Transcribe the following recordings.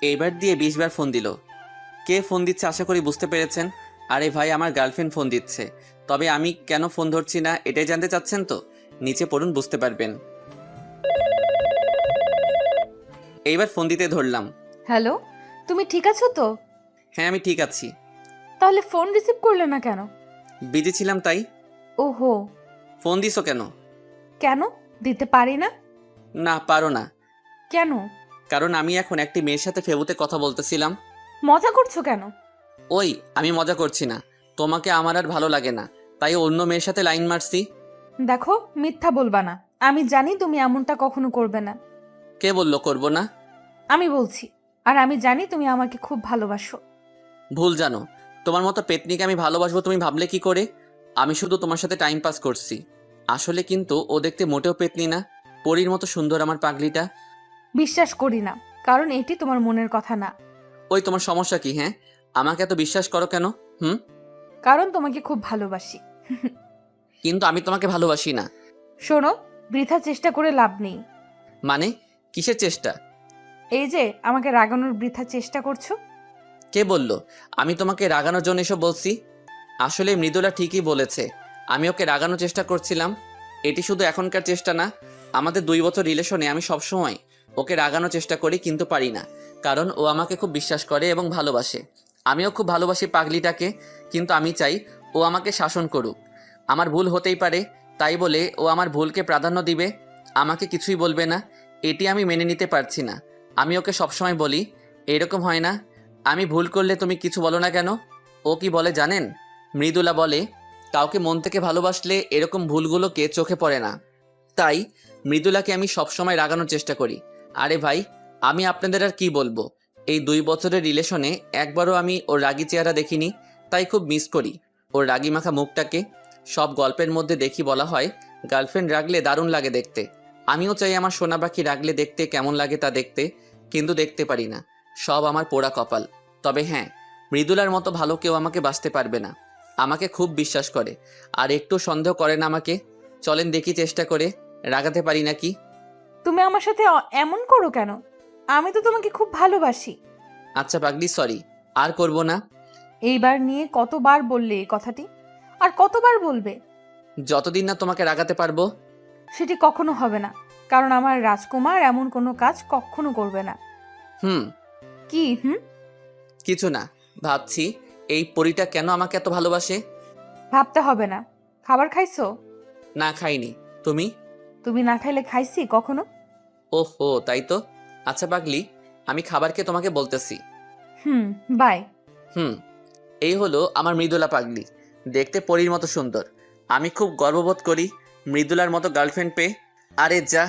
এইবার দিয়ে 20 বার ফোন দিল। কে ফোন দিচ্ছে আশা করি বুঝতে পেরেছেন। আরে ভাই, আমার গার্লফ্রেন্ড ফোন দিচ্ছে। তবে আমি কেন ফোন ধরছি না এটাই জানতে চাচ্ছেন তো? নিচে পড়ুন, বুঝতে পারবেন। এইবার ফোন দিতে ধরলাম। হ্যালো, তুমি ঠিক আছো তো? হ্যাঁ, আমি ঠিক আছি। তাহলে ফোন রিসিভ করলে না কেন? বিজি ছিলাম তাই। ওহো। ফোন দিছো কেন? কেন? দিতে পারি না? না, পারো না। কেন? কারণ আমি এখন একটি মেয়ের সাথে ফেবুতে কথা বলতেছিলাম। মজা করছো কেন? ওই, আমি মজা করছি না। তোমাকে আমার আর ভালো লাগে না, তাই অন্য মেয়ের সাথে লাইন মারছি। দেখো, মিথ্যা বলবা না। আমি জানি তুমি এমনটা কখনো করবে না। কে বললো করব না? আমি বলছি। আর আমি জানি তুমি আমাকে খুব ভালোবাসো। ভুল জানো। তোমার মতো পেতনিকে আমি ভালোবাসবো তুমি ভাবলে কি করে? আমি শুধু তোমার সাথে টাইম পাস করছি। আসলে কিন্তু ও দেখতে মোটেও পেতনি না। পরীর মতো সুন্দর আমার পাগলিটা। বিশ্বাস করি না, কারণ এটি তোমার মনের কথা না। ওই, তোমার সমস্যা কি? হ্যাঁ, আমাকে এত বিশ্বাস করো কেন? হুম। কারণ তোমাকে খুব ভালোবাসি। কিন্তু আমি তোমাকে ভালোবাসি না। শোনো, বৃথা চেষ্টা করে লাভ নেই। মানে? কিসের চেষ্টা? এই যে আমাকে রাগানোর বৃথা চেষ্টা করছো। কে বলল আমি তোমাকে রাগানোর জন্য এসব বলছি? আসলে মৃদুলা ঠিকই বলেছে। আমি ওকে রাগানোর চেষ্টা করছিলাম। এটি শুধু এখনকার চেষ্টা না। আমাদের 2 বছর রিলেশনে আমি সবসময় ওকে রাগানোর চেষ্টা করি, কিন্তু পারি না। কারণ ও আমাকে খুব বিশ্বাস করে এবং ভালোবাসে। আমিও খুব ভালোবাসি পাগলিটাকে। কিন্তু আমি চাই ও আমাকে শাসন করুক। আমার ভুল হতেই পারে, তাই বলে ও আমার ভুলকে প্রাধান্য দিবে, আমাকে কিছুই বলবে না। এটি আমি মেনে নিতে পারছি না। আমি ওকে সবসময় বলি, এরকম হয় না। আমি ভুল করলে তুমি কিছু বলো না কেন? ও কি বলে জানেন? মৃদুলা বলে, কাউকে মন থেকে ভালোবাসলে এরকম ভুলগুলোকে চোখে পড়ে না। তাই মৃদুলাকে আমি সবসময় রাগানোর চেষ্টা করি। আরে ভাই, আমি আপনাদের আর কি বলবো। এই 2 বছরের রিলেশনে একবারও আমি ওর রাগী চেহারা দেখিনি। তাই খুব মিস করি ওর রাগী মাখা মুখটাকে। সব গল্পের মধ্যে দেখি বলা হয় গার্লফ্রেন্ড রাগলে দারুণ লাগে দেখতে। আমিও চাই আমার সোনা পাখি রাগলে দেখতে কেমন লাগে তা দেখতে, কিন্তু দেখতে পারি না। সব আমার পোড়া কপাল। তবে হ্যাঁ, মৃদুলার মতো ভালো কেউ আমাকে বাঁচতে পারবে না। আমাকে খুব বিশ্বাস করে, আর একটু সন্দেহ করে না আমাকে। চলেন দেখি চেষ্টা করে রাগাতে পারি নাকি। তুমি আমার সাথে এমন করো কেন? আমি তো তোমাকে খুব ভালোবাসি। আচ্ছা পাগলি, সরি। আর করব না। এইবার নিয়ে কতবার বললে এই কথাটি? আর কতবার বলবে? যতদিন না তোমাকে রাগাতে পারবো। সেটি কখনো হবে না, কারণ আমার রাজকুমার এমন কোনো কাজ কখনো করবে না। হুম। কি হুম? কিছু না। ভাবছি এই পরীটা কেন আমাকে এত ভালোবাসে। ভাবতে হবে না। খাবার খাইছো? না, খাইনি। তুমি? তুমি না খাইলে খাইছি কখনো? ওহো, তাই তো। আচ্ছা পাগলি, আমি খাবারকে তোমাকে বলতেছি। হুম। বাই। হুম। এই হলো আমার মৃদুলা পাগলি। দেখতে পরীর মতো সুন্দর। আমি খুব গর্ববোধ করি মৃদুলার মতো গার্লফ্রেন্ড পেয়ে। আরে যা,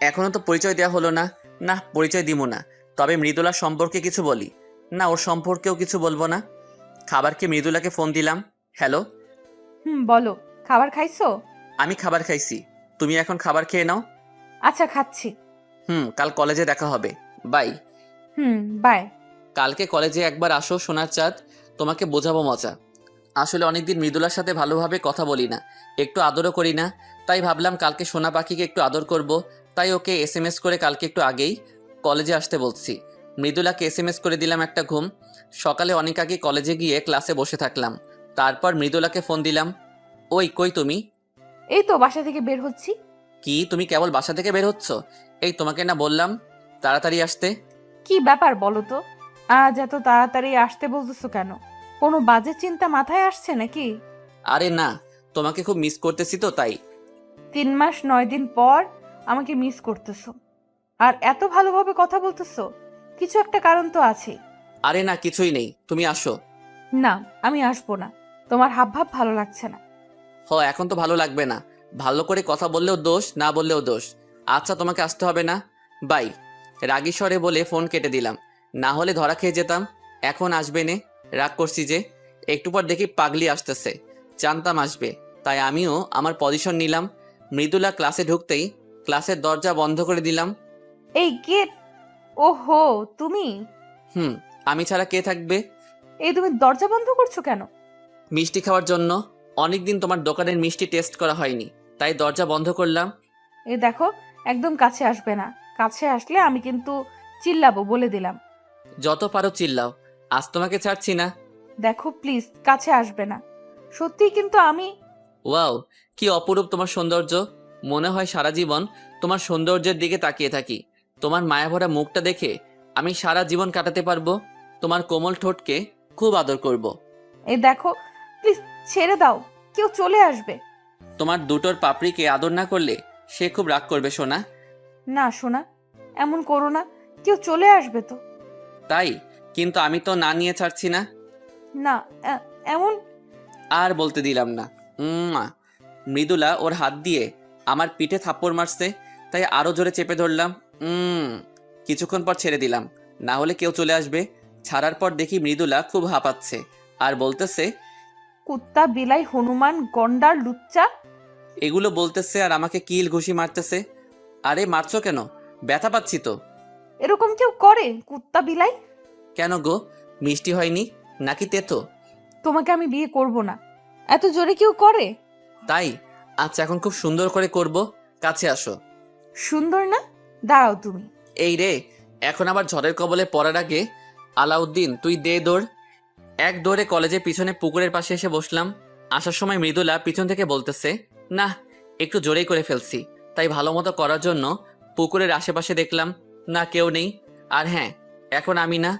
এখনো তো পরিচয় দেওয়া হলো না। না, পরিচয় দিব না। তবে মৃদুলার সম্পর্কে কিছু বলি। না, ওর সম্পর্কেও কিছু বলবো না। খাবারকে মৃদুলাকে ফোন দিলাম। হ্যালো। হুম, বলো। খাবার খাইছো? আমি খাবার খাইছি। তুমি এখন খাবার খেয়ে নাও। আচ্ছা, খাচ্ছি। হুম, কাল কলেজে দেখা হবে। বাই। Hmm, bye. কালকে কলেজে একবার আসো সোনার চাঁদ, তোমাকে বোঝাবো মজা। আসলে অনেকদিন মৃদুলার সাথে ভালোভাবে কথা বলি না, একটু আদরও করি না। তাই ভাবলাম কালকে সোনা পাখিকে একটু আদর করব। তাই ওকে এসএমএস করে কালকে একটু আগেই কলেজে আসতে বলছি। মৃদুলাকে এসএমএস করে দিলাম একটা ঘুম। সকালে অনেক আগে কলেজে গিয়ে ক্লাসে বসে থাকলাম। তারপর মৃদুলাকে ফোন দিলাম। ওই, কই তুমি? এই তো বাসা থেকে বের হচ্ছি। কি, তুমি কেবল বাসা থেকে বের হচ্ছ? এই, তোমাকে না বললাম তাড়াতাড়ি আসতে? কি ব্যাপার বলো তো? আজ এত তাড়াতাড়ি আসতে বলতেছো কেন? কোনো বাজে চিন্তা মাথায় আসছে নাকি? আরে না, তোমাকে খুব মিস করতেছি তো তাই। 3 মাস 9 দিন পর আমাকে মিস করতেছো, আর এত ভালোভাবে কথা বলতেছো। কিছু একটা কারণ তো আছে। আরে না, কিছুই নেই, তুমি আসো। না, আমি আসবো না। তোমার হাবভাব ভালো লাগছে না। এখন তো ভালো লাগবে না। ভালো করে কথা বললেও দোষ, না বললেও দোষ। আচ্ছা, তোমাকে আসতে হবে না। বাই। রাগী স্বরে বলে ফোন কেটে দিলাম। না হলে ধরা খেয়ে যেতাম। এখন আসবে নে। রাগ করছি যে। একটু পর দেখি পাগলি আসতেছে। জানতাম আসবে, তাই আমিও আমার পজিশন নিলাম। মৃদুলা ক্লাসে ঢুকতেই ক্লাসের দরজা বন্ধ করে দিলাম। এই গেট। ওহো, তুমি। হুম। আমি ছাড়া কে থাকবে? এই তুমি দরজা বন্ধ করছো কেন? মিষ্টি খাওয়ার জন্য। অনেকদিন তোমার দোকানের মিষ্টি টেস্ট করা হয়নি, তাই দরজা বন্ধ করলাম। এই দেখো, একদম কাছে আসবে না। কাছে আসলে আমি কিন্তু চিল্লাবো, বলে দিলাম। যত পারো চিল্লাও, আজ তোমাকে ছাড়ছি না। দেখো প্লিজ কাছে আসবে না। সত্যিই কিন্তু আমি। ওয়াও, কি অপরূপ তোমার সৌন্দর্য। মনে হয় সারা জীবন তোমার সৌন্দর্যের দিকে তাকিয়ে থাকি। তোমার মায়াভরা মুখটা দেখে আমি সারা জীবন কাটাতে পারবো। তোমার কোমল ঠোঁটকে খুব আদর করব। এই দেখো প্লিজ ছেড়ে দাও, কেউ চলে আসবে। তোমার দুটোর পাপড়িকে আদর না করলে সে খুব রাগ করবে সোনা। না সোনা, এমন করো না, কেউ চলে আসবে তো। তাই? কিন্তু আমি তো না নিয়ে ছাড়ছি না। না, এমন। আর বলতে দিলাম না। উম্মা। মৃদুলা ওর হাত দিয়ে আমার পিঠে থাপ্পড় মারছে, তাই আরো জোরে চেপে ধরলাম। কিছুক্ষণ পর ছেড়ে দিলাম, না হলে কেউ চলে আসবে। ছাড়ার পর দেখি মৃদুলা খুব হাঁপাচ্ছে আর বলতেছে, কুত্তা বিলাই হনুমান গন্ডার লুচ্চা। এগুলো বলতেছে আর আমাকে কিল ঘুষি মারতেছে। আরে মারছো কেন? ব্যথা পাচ্ছি তো। এরকম কেউ করে কুত্তা বিলাই? কেন গো, মিষ্টি হয়নি নাকি তেতো? তোমাকে আমি বিয়ে করব না। এত জোরে কেউ করে? তাই? আচ্ছা, এখন খুব সুন্দর করে করব, কাছে আসো। সুন্দর না? দাঁড়াও তুমি। এই রে, এখন আবার ঝড়ের কবলে পড়ার আগে। আলাউদ্দিন, তুই দে দৌড়। এক দৌড়ে কলেজের পিছনে পুকুরের পাশে এসে বসলাম। আসার সময় মৃদুলা পিছন থেকে বলতেছে, না একটু জোরেই করে ফেলছি। তাই ভালো মতো করার জন্য পুকুরের আশেপাশে দেখলাম, না কেউ নেই। আর হ্যাঁ, এখন আমি না,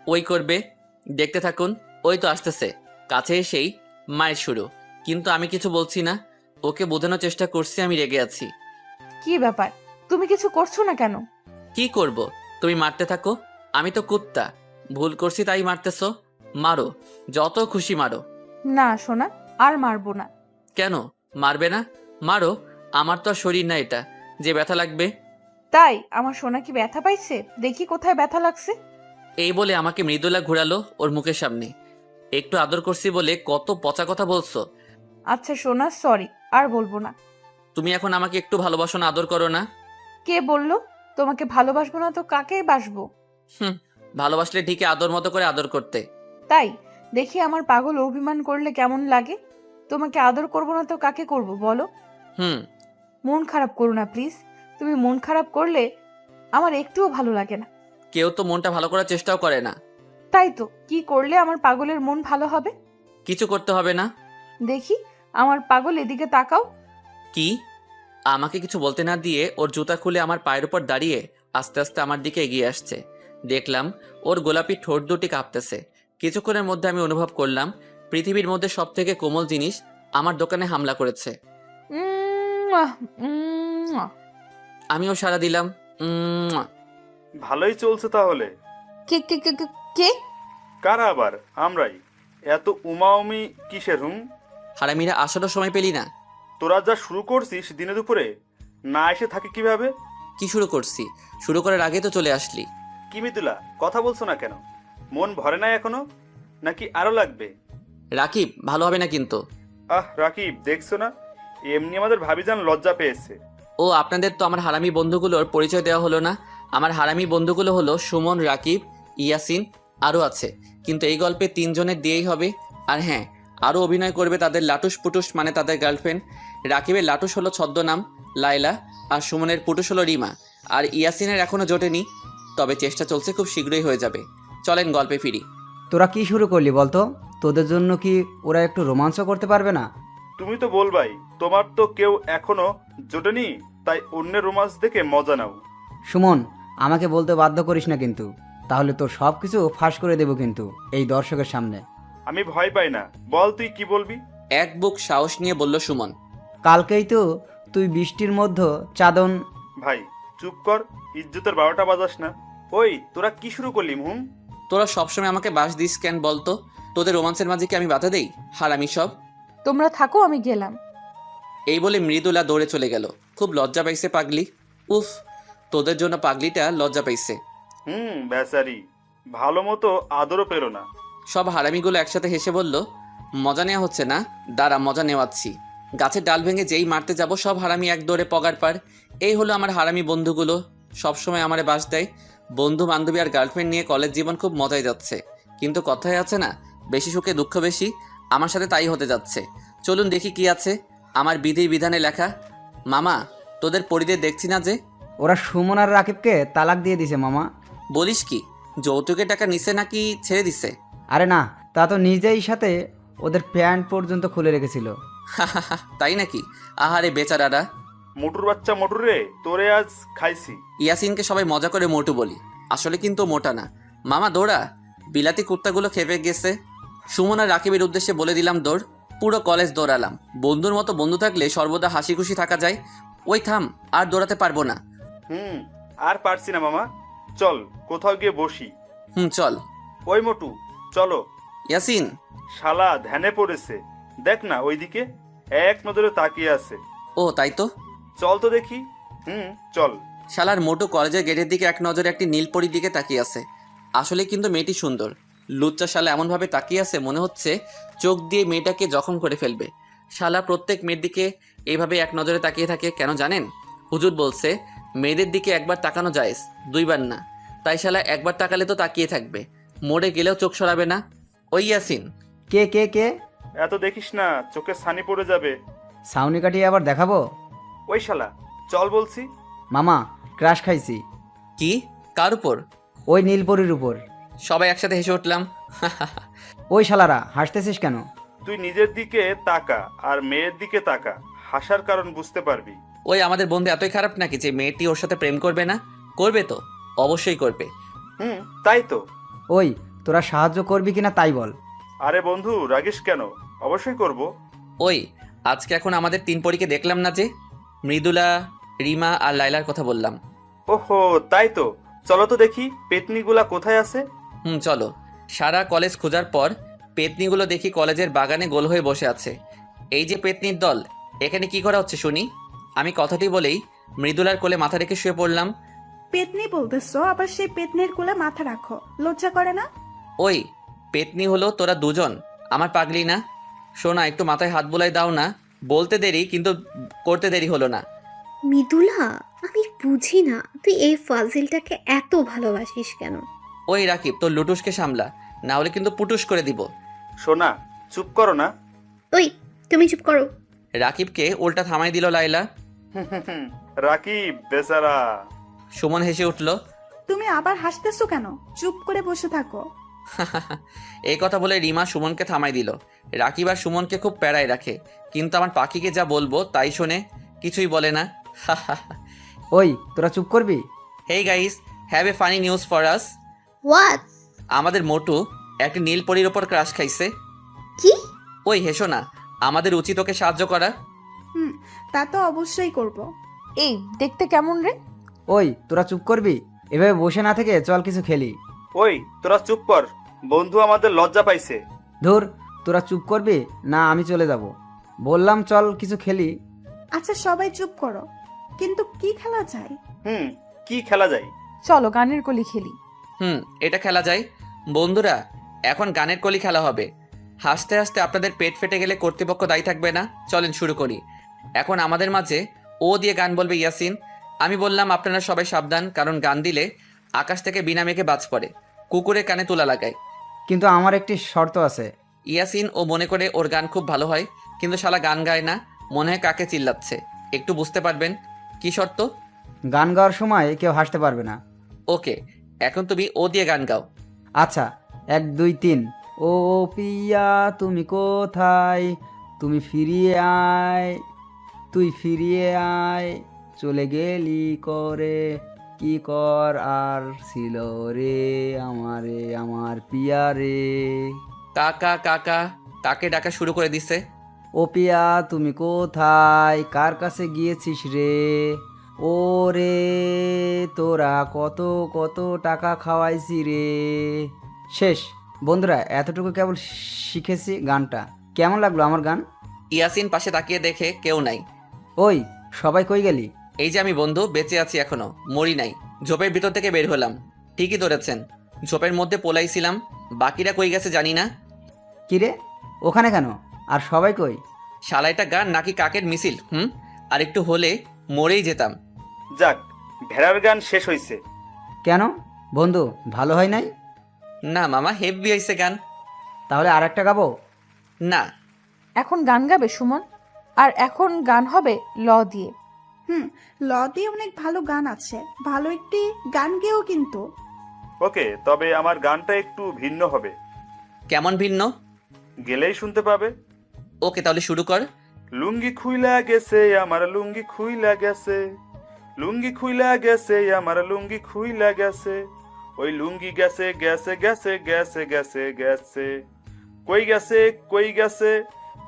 ওই করবে। দেখতে থাকুন, ওই তো আসতেছে। কাছে এসেই মায়ের শুরু। কিন্তু আমি কিছু বলছি না। ওকে বোঝানোর চেষ্টা করছি আমি রেগে আছি। কি ব্যাপার, তুমি কিছু করছো না কেন? কি করব? তুমি মারতে থাকো। আমি তো কুত্তা, ভুল করছি তাই মারতেছো। মারো, যত খুশি মারো। না সোনা, আর মারবো না। কেন মারবে না? মারো, আমার তো আর শরীর না এটা যে ব্যথা লাগবে। তাই আমার সোনা কি ব্যথা পাইছে? দেখি কোথায় ব্যথা লাগছে। এই বলে আমাকে মৃদুলা ঘুরালো ওর মুখের সামনে। একটু আদর করছি বলে কত পচা কথা বলছো। আচ্ছা সোনা, সরি, আর বলবো না। তুমি এখন আমাকে একটু ভালোবাসো না, আদর করো না? কে বললো? তোমাকে ভালোবাসবো না তো কাকে বাসবো? হুম, ভালোবাসলে ঠিকই আদর মতো করে আদর করতে। তাই? দেখি আমার পাগল অভিমান করলে কেমন লাগে। তোমাকে আদর করবো না তো কাকে করব বলো? হুম। মন খারাপ করো না প্লিজ। তুমি মন খারাপ করলে আমার একটুও ভালো লাগে না। কেউ তো মনটা ভালো করার চেষ্টাও করে না। তাই তো, কি করলে আমার পাগলের মন ভালো হবে? কিছু করতে হবে না। দেখি আমার পাগল এদিকে তাকাও। কি? আমাকে কিছু বলতে না দিয়ে ওর জুতা খুলে আমার পায়ের উপর দাঁড়িয়ে আস্তে আস্তে আমার দিকে এগিয়ে আসছে। দেখলাম ওর গোলাপি ঠোঁট দুটি কাঁপতেছে। কিছুক্ষণের মধ্যে আমি অনুভব করলাম পৃথিবীর মধ্যে সব থেকে কোমল জিনিস আমার দোকানে হামলা করেছে। উম্মুয়া, উম্মুয়া। আমিও সাড়া দিলাম। উম। ভালোই চলছে তাহলে। কে কে কে কে কে? কারা আবার? আমরাই। এত উমাউমি কিসের হুম? হারামিরা আসারও সময় পেলি না। তোরা যা শুরু করছিস দিনে দুপুরে, না এসে থাকে কিভাবে? কি শুরু করছি? শুরু করার আগে তো চলে আসলি। কি মিতুলা, কথা বলছো না কেন? মন ভরে নাই এখনো, নাকি আরো লাগবে? রাকিব, ভালো হবে না কিন্তু। রাকিব, দেখছো না এমনি আমাদের ভাবিজান লজ্জা পেয়েছে। ও, আপনাদের তো আমার হারামি বন্ধুগুলোর পরিচয় দেওয়া হলো না। আমার হারামি বন্ধুগুলো হলো সুমন, রাকিব, ইয়াসিন, আরও আছে। কিন্তু এই গল্পে 3 জনের দিয়েই হবে। আর হ্যাঁ, আরও অভিনয় করবে তাদের লাটুস পুটুস, মানে তাদের গার্লফ্রেন্ড। রাকিবের লাটুস হলো ছদ্মনাম লায়লা, আর সুমনের পুটুস হলো রিমা, আর ইয়াসিনের এখনও জোটেনি। তবে চেষ্টা চলছে, খুব শীঘ্রই হয়ে যাবে। চলেন গল্পে ফিরি। তোরা কি শুরু করলি বলতো? তোদের জন্য কি ওরা একটু রোমাঞ্চ করতে পারবে না? তুমি তো বলবাই, তোমার তো কেউ এখনো জোটেনি, তাই অন্যের রোমান্স দেখে মজা নাও। সুমন, আমাকে বলতে বাধ্য করিস না কিন্তু, তাহলে তোর সব কিছু ফাঁস করে দেবো কিন্তু এই দর্শকের সামনে। আমি ভয় পাই না, বল তুই কি বলবি? এক বুক সাহস নিয়ে বলল সুমন। কালকেই তো তুই বৃষ্টির মধ্যে চাদন। ভাই চুপ কর, ইজ্জতের 12টা বাজাস না। ওই তোরা কি শুরু করলি হুম? তোরা সবসময় আমাকে বাস দিস কেন বলতো? তোদের রোমান্সের মাঝে কি আমি বাধা দেই? হারামি সব। তোমরা থাকো, আমি গেলাম। এই বলে মৃদুলা দৌড়ে চলে গেল। খুব লজ্জা পাইছে পাগলি। উফ, তোদের জন্য পাগলিটা লজ্জা পাইছে। বেচারি, ভালো মতো আদরও পেল না। সব হারামিগুলো একসাথে হেসে বলল, মজা নেওয়া হচ্ছে না, দাঁড়া মজা নেওয়াচ্ছি। গাছের ডাল ভেঙে যেই মারতে যাব সব হারামি এক দৌড়ে পগার পার। এই হলো আমার হারামি বন্ধুগুলো, সবসময় আমারে বাস দেয়। বন্ধু বান্ধবী আর গার্লফ্রেন্ড নিয়ে কলেজ জীবন খুব মজায় যাচ্ছে। কিন্তু কথায় আছে না, বেশি সুখে দুঃখ বেশি। আমার সাথে তাই হতে যাচ্ছে। চলুন দেখি কি আছে আমার বিধির বিধানে লেখা। মামা, তোদের পরিদের দেখছি না যে? ওরা সুমন আর রাকিবকে তালাক দিয়ে দিছে মামা। বলিস কি? যৌতুকের টাকা নিছে নাকি ছেড়ে দিছে? আরে না, তা তো নিজেই সাথে ওদের প্যান্ট পর্যন্ত খুলে রেখেছিল। তাই নাকি? আহারে বেচারারা। মোটুর বাচ্চা মোটু রে, তোরে আজ খাইছি। ইয়াসিনকে সবাই মজা করে মোটু বলি, আসলে কিন্তু মোটা না। মামা দৌড়া, বিলাতি কুত্তাগুলো খেপে গেছে। সুমন আর রাকিবের উদ্দেশ্যে বলে দিলাম দৌড়। পুরো কলেজ দৌড়ালাম। বন্ধুর মতো বন্ধু থাকলে সর্বদা হাসি খুশি থাকা যায়। ওই থাম, আর দৌড়াতে পারবো না। আর পারছি না মামা, চল কোথাও গিয়ে বসি। চল। ওই মোটু, চলো। ইয়াসিন। শালা ধ্যানে পড়েছে, দেখ না ওইদিকে এক নজরে তাকিয়ে আছে। ও তাই তো। চল তো দেখি। চল। শালার মোটু কলেজের গেটের দিকে এক নজরে একটি নীলপরির দিকে তাকিয়ে আছে। আসলে কিন্তু মেয়েটি সুন্দর। লুচ্চা শালা এমনভাবে তাকিয়ে আছে মনে হচ্ছে চোখ দিয়ে মেয়েটাকে জখম করে ফেলবে। শালা প্রত্যেক মেয়ের দিকে এইভাবে এক নজরে তাকিয়ে থাকে কেন জানেন? হুজুর বলছে মেয়েদের দিকে একবার তাকানো জায়েজ, দুইবার না। তাই শালা একবার তাকালে তো তাকিয়ে থাকবে, মরে গেলেও চোখ সরাবে না। ওই ইয়াসিন। কে কে কে? এত দেখিস না, চোখে ছানি পড়ে যাবে। সাউনি কাটিয়ে আবার দেখাবো? ওই শালা, চল বলছি। মামা, ক্রাশ খাইছি। কি? কার উপর? ওই নীলপরির উপর। সবাই একসাথে হেসে উঠলাম। ওই শালারা হাসতেছিস কেন? তুই নিজের দিকে তাকা আর মেয়ের দিকে তাকা, হাসার কারণ বুঝতে পারবি। ওই আমাদের বন্ধু এতই খারাপ নাকি যে মেয়েটি ওর সাথে প্রেম করবে না? করবে তো, অবশ্যই করবে। তাই তো। ওই তোরা সাহায্য করবি কিনা তাই বল। আরে বন্ধু রাগিস কেন, অবশ্যই করব। ওই আজকে এখন আমাদের তিন পরীকে দেখলাম না যে? মৃদুলা, রিমা আর লাইলার কথা বললাম। ওহো তাই তো, চলো তো দেখি পেতনিগুলা কোথায় আছে। চলো। সারা কলেজ খোঁজার পর পেতনিগুলো দেখি কলেজের বাগানে গোল হয়ে বসে আছে। এই যে পেতনির দল, এখানে কি করা হচ্ছে শুনি? আমি কথাটি বলেই মৃদুলার কোলে মাথা রেখে শুয়ে পড়লাম। পেতনি বলতেছো, আবার সেই পেতনির কোলে মাথা রাখো, লজ্জা করে না? ওই পেতনি হলো তোরা দুজন, আমার পাগলি না? শোনা, একটু মাথায় হাত বুলাই দাও না। বলতে দেরি কিন্তু করতে দেরি হলো না। মৃদুলা, আমি বুঝি না তুই এই ফাজিলটাকে এত ভালোবাসিস কেন? ওই রাকিব, তোর লুটুসকে সামলা, না হলে কিন্তু পুটুস করে দিব। সোনা চুপ করো না। ওই তুমি চুপ করো। রাকিবকে উল্টা থামাই দিল লাইলা। রাকিব বেচারা। সুমন হেসে উঠল। তুমি আবার হাসতেছো কেন? চুপ করে বসে থাকো। এই কথা বলে রিমা সুমনকে থামাই দিল। রাকিব আর সুমনকে খুব প্যারায় রাখে, কিন্তু আমার পাখিকে যা বলবো তাই শোনে, কিছুই বলে না। ওই তোরা চুপ করবি? Hey guys, have a funny news for us. What? আমাদের মোটু একটা নীলপরির ওপর ক্রাশ খাইছে। কি? ওই হেসো না, আমাদের উচিত ওকে সাহায্য করা। তা তো অবশ্যই করব। এই দেখতে কেমন রে? ওই তোরা চুপ করবি? এভাবে বসে না থেকে চল কিছু খেলি। ওই তোরা চুপ কর, বন্ধু আমাদের লজ্জা পাইছে। ধুর, তোরা চুপ করবি না আমি চলে যাব। বললাম চল কিছু খেলি। আচ্ছা সবাই চুপ করো, কিন্তু কি খেলা যায়? কি খেলা যায়? চলো গানের কলি খেলি। এটা খেলা যায়। বন্ধুরা, এখন গানের কলি খেলা হবে। হাসতে হাসতে আপনাদের পেট ফেটে গেলে কর্তৃপক্ষ দায়ী থাকবে না। চলেন শুরু করি। এখন আমাদের মাঝে ও দিয়ে গান বলবে ইয়াসিন। আমি বললাম আপনারা সবাই সাবধান, কারণ গান দিলে আকাশ থেকে বিনা মেঘে বাজ পড়ে, কুকুরের কানে তুলা লাগায়। কিন্তু আমার একটি শর্ত আছে। ইয়াসিন ও মনে করে ওর গান খুব ভালো হয়, কিন্তু শালা গান গায় না, মনে হয় কাকে চিল্লাচ্ছে। একটু বুঝতে পারবেন। কি শর্ত? গান গাওয়ার সময় কেউ হাসতে পারবে না। ওকে, এখন তুমি ও দিয়ে গান গাও। আচ্ছা, 1 2 3। ও পিয়া তুমি কোথায়, তুমি ফিরিয়ে আয়, তুই ফিরিয়ে আয়, চলে গেলি করে, কি কর আর ছিল রে আমারে আমার পিয়া রে। কাকা কাকা, কাকে ডাকা শুরু করে দিছে। ও পিয়া তুমি কোথায়, কার কাছে গিয়েছিস রে, ও রে তোরা কত কত টাকা খাওয়াইছি রে। শেষ। বন্ধুরা, এতটুকু কেবল শিখেছি গানটা। কেমন লাগলো আমার গান? ইয়াসিন পাশে তাকিয়ে দেখে কেউ নাই। ওই সবাই কই গেলি? এই যে আমি বন্ধু, বেঁচে আছি এখনো, মরি নাই। ঝোপের ভিতর থেকে বের হলাম। ঠিকই ধরেছেন, ঝোপের মধ্যে পোলাইছিলাম। বাকিরা কই গেছে জানি না। কিরে, ওখানে কেন? আর সবাই কই? শালাইটা গান নাকি কাকের মিছিল? আর একটু হলে মরেই যেতাম। যাক, ভেড়ার গান শেষ হইছে। কেন বন্ধু, ভালো হয় নাই? না মামা, হেভি হয়েছে গান। তাহলে আর একটা গাবো? না। এখন গান গাবে সুমন, আর এখন গান হবে ল দিয়ে। ল দিয়ে অনেক ভালো গান আছে, ভালো একটি গান গেও কিন্তু। ওকে, তবে আমার গানটা একটু ভিন্ন হবে। কেমন ভিন্ন? গেলেই শুনতে পাবে। ওকে, তাহলে শুরু কর। লুঙ্গি খুইলা গেছে আমার লুঙ্গি খুইলা গেছে, লুঙ্গি খুইলা গেছে আমার লুঙ্গি খুইলা গেছে, ওই লুঙ্গি গেছে গেছে গেছে গেছে গেছে গেছে, কই গেছে কই গেছে,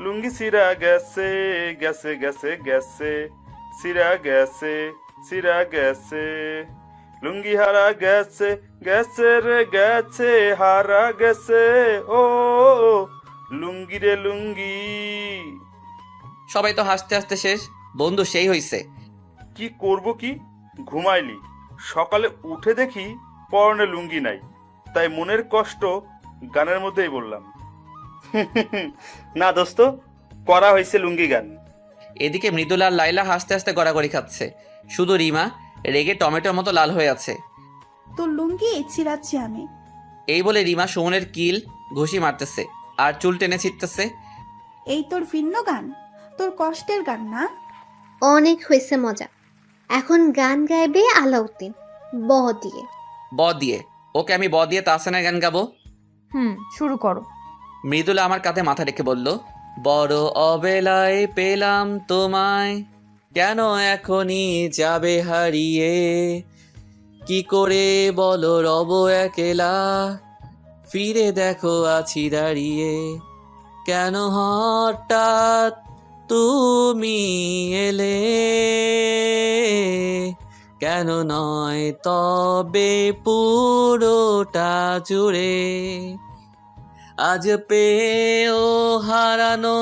লুঙ্গি সিরা গেছে গেছে গেছে গেছে, সিরা গেছে সিরা গেছে, লুঙ্গি হারা গেছে গেছে রে গেছে হারা গেছে, ও লুঙ্গি রে লুঙ্গি। সবাই তো হাসতে হাসতে শেষ। বন্ধু, সেই হইছে। কি করব কি, ঘুমাইলি, সকালে উঠে দেখি পরনে লুঙ্গি নাই, তাই মনের কষ্ট গানের মধ্যেই বললাম। না দোস্ত, করা হয়েছে লুঙ্গি গান। এদিকে মৃদুলা আর লাইলা হাসতে হাসতে গড়াগড়ি খাচ্ছে। শুধু রিমা রেগে টমেটোর মতো লাল হয়ে আছে। তোর লুঙ্গি ছিঁড়াচ্ছি আমি। এই বলে রিমা সুমনের কিল ঘুষি মারতেছে আর চুল টেনে ছিটতেছে। এই তোর ভিন্ন গান, তোর কষ্টের গান না? অনেক হয়েছে মজা। এখন গান গাইবে আলাউদ্দিন ব দিয়ে। ব দিয়ে? ওকে, আমি ব দিয়ে তাহসানের গান গাবো। শুরু করো। মৃদুলা আমার কাঁধে মাথা রেখে বলল, বড় অবেলায় পেলাম তোমায়, কেন এখনই যাবে হারিয়ে, কি করে বলো রব একেলা, ফিরে দেখো আছি দাঁড়িয়ে, কেন হঠাৎ তুমি এলে, কেন নয় তবে পুরোটা জুড়ে, আজ পেয়েও হারানো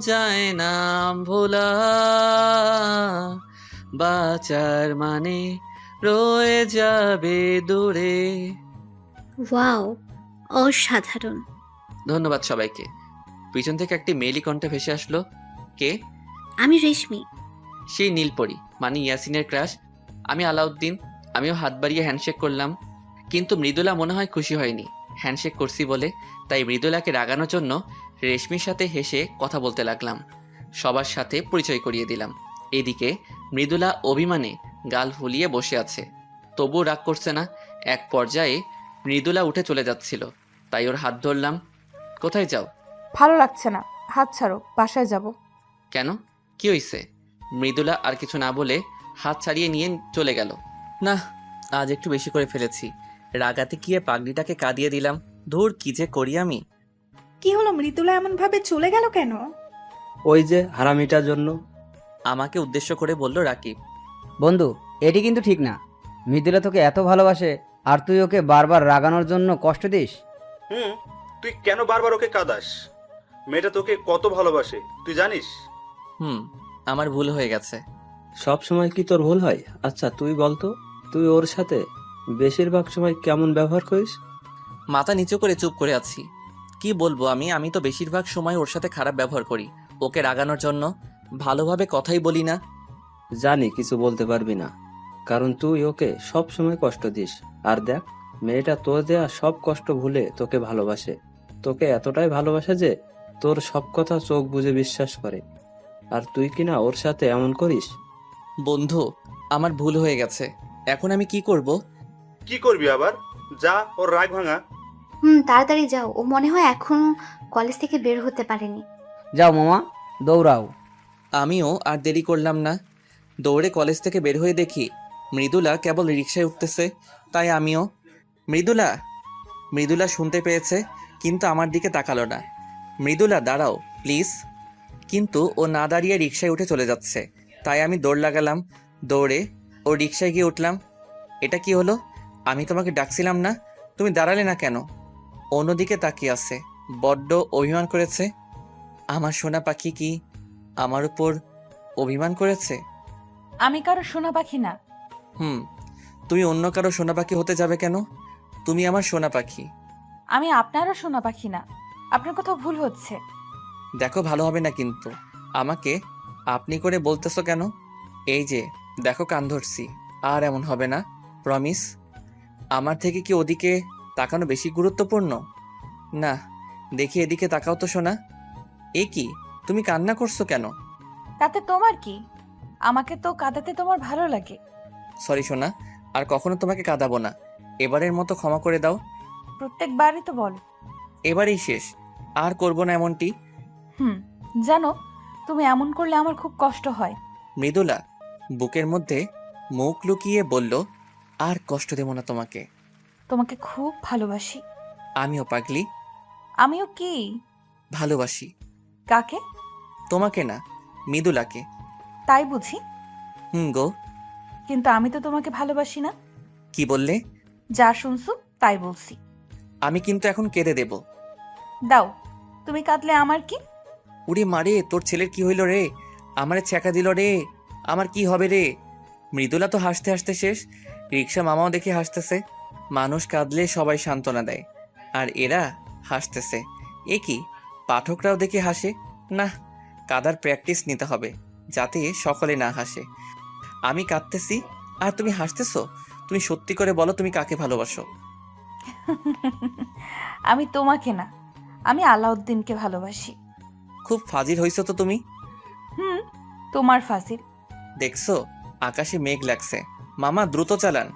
যায় না ভোলা, বাঁচার মানে রয়ে যাবে দূরে। ওয়াও, অসাধারণ। ধন্যবাদ সবাইকে। পিছন থেকে একটি মেয়েলি কণ্ঠে ভেসে আসলো। কে? আমি রেশমি। সেই নীলপরি, মানে ইয়াসিনের ক্রাশ। আমি আলাউদ্দিন। আমিও হাত বাড়িয়ে হ্যান্ডশেক করলাম, কিন্তু মৃদুলা মনে হয় খুশি হয়নি হ্যান্ডশেক করছি বলে। তাই মৃদুলাকে রাগানোর জন্য রেশমির সাথে হেসে কথা বলতে লাগলাম, সবার সাথে পরিচয় করিয়ে দিলাম। এদিকে মৃদুলা অভিমানে গাল ফুলিয়ে বসে আছে, তবুও রাগ করছে না। এক পর্যায়ে মৃদুলা উঠে চলে যাচ্ছিল, তাই ওর হাত ধরলাম। কোথায় যাও? ভালো লাগছে না, হাত ছাড়ো, বাসায় যাব। কেন, কি হইছে? মৃদুলা আর কিছু না বলে হাত ছাড়িয়ে নিয়ে চলে গেল। না, আজ একটু বেশি করে ফেলেছি। রাগাতে গিয়ে পাগড়িটাকে কাঁদিয়ে দিলাম। ধুর, কি যে করি আমি। কি হলো, মৃদুলা এমন ভাবে চলে গেল কেন? ওই যে হারামিটার জন্য। আমাকে উদ্দেশ্য করে বলল রাকিব। বন্ধু, এটি কিন্তু ঠিক না। মৃদুলা তোকে এত ভালোবাসে আর তুই ওকে বারবার রাগানোর জন্য কষ্ট দিস। তুই কেন বারবার ওকে কাঁদাস? মেয়েটা তোকে কত ভালোবাসে তুই জানিস? আমার ভুল হয়ে গেছে। সব সময় কি তোর ভুল হয়? আচ্ছা তুই বলতো, তুই ওর সাথে বেশিরভাগ সময় কেমন ব্যবহার করিস? মাথা নিচু করে চুপ করে আছি। কি বলবো আমি তো বেশিরভাগ সময় ওর সাথে খারাপ ব্যবহার করি, ওকে রাগানোর জন্য। ভালোভাবে কথাই বলি না। জানি কিছু বলতে পারবি না, কারণ তুই ওকে সব সময় কষ্ট দিস। আর দেখ, মেয়েটা তোর দেয়া সব কষ্ট ভুলে তোকে ভালোবাসে। তোকে এতটাই ভালোবাসে যে তোর সব কথা চোখ বুজে বিশ্বাস করে। আর তুই কিনা ওর সাথে এমন করিস। বন্ধু, আমার ভুল হয়ে গেছে। এখন আমি কি করব? কি করবি আবার? যা, ওর রাগ ভাঙা। তাড়াতাড়ি যাও, ও মনে হয় এখন কলেজ থেকে বের হতে পারেনি। যাও মামা, দৌড়াও। আমিও আর দেরি করলাম না। দৌড়ে কলেজ থেকে বের হয়ে দেখি মৃদুলা কেবল রিকশায় উঠতেছে। তাই আমিও। মৃদুলা! মৃদুলা শুনতে পেয়েছে, কিন্তু আমার দিকে তাকালো না। মৃদুলা, দাঁড়াও প্লিজ। কিন্তু ও না দাঁড়িয়ে রিকশায় উঠে চলে যাচ্ছে। তাই আমি দৌড় লাগালাম। দৌড়ে ও রিকশায় গিয়ে উঠলাম। এটা কি হলো? আমি তোমাকে ডাকছিলাম না, তুমি দাঁড়ালে না কেন? অন্যদিকে তাকিয়ে আছে, বড্ড অভিমান করেছে। আমার সোনা পাখি কি আমার উপর অভিমান করেছে? আমি কারো সোনা পাখি না। তুমি অন্য কারো সোনা পাখি হতে যাবে কেন? তুমি আমার সোনা পাখি। আমি আপনারও সোনা পাখি না, আপনার কোথাও ভুল হচ্ছে। দেখো, ভালো হবে না কিন্তু। আমাকে আপনি করে বলতেছো কেন? এই যে দেখো, কান ধরছি। আর এমন হবে না, প্রমিস। আমার থেকে কি ওদিকে তাকানো বেশি গুরুত্বপূর্ণ? না, দেখি এদিকে তাকাও তো সোনা। এ কি, তুমি কান্না করছো কেন? তাতে তোমার কি? আমাকে তো কাঁদাতে তোমার ভালো লাগে। সরি সোনা, আর কখনো তোমাকে কাঁদাবো না। এবারের মতো ক্ষমা করে দাও। প্রত্যেকবারই তো বলো। এবারেই শেষ, আর করব না এমনটি। জানো, তুমি এমন করলে আমার খুব কষ্ট হয়। মৃদুলা বুকের মধ্যে মুখ লুকিয়ে বলল, আর কষ্ট দেব না তোমাকে। তোমাকে খুব ভালোবাসি। আমিও পাগলি, আমিও কি? ভালোবাসি। কাকে? তোমাকে না, মৃদুলাকে। তাই বুঝি? গো। কিন্তু আমি তো তোমাকে ভালোবাসি না। কি বললে? যা শুনছো তাই বলছি। আমি কিন্তু এখন কেঁদে দেব। দাও, তুমি কাঁদলে আমার কি? উড়ি মারে, তোর ছেলের কি হইল রে? আমারে ছ্যাঁকা দিল রে। আমার কি হবে রে? মৃদুলা তো হাসতে হাসতে শেষ। রিক্সা মামাও দেখে হাসতেছে। মানুষ কাঁদলে সবাই সান্ত্বনা দেয়, আর এরা হাসতেছে। এ কি, পাঠকরাও দেখে হাসে? না, কাদার প্র্যাকটিস নিতে হবে যাতে সকলে না হাসে। আমি কাঁদতেছি আর তুমি হাসতেছো। তুমি সত্যি করে বলো, তুমি কাকে ভালোবাসো? আমি তোমাকে না, আমি আলাউদ্দিনকে ভালোবাসি। খুব ফাজিল হইছো তো তুমি। তোমার ফাজিল। দেখছো, আকাশে মেঘ লাগছে। মামা দ্রুত চালান।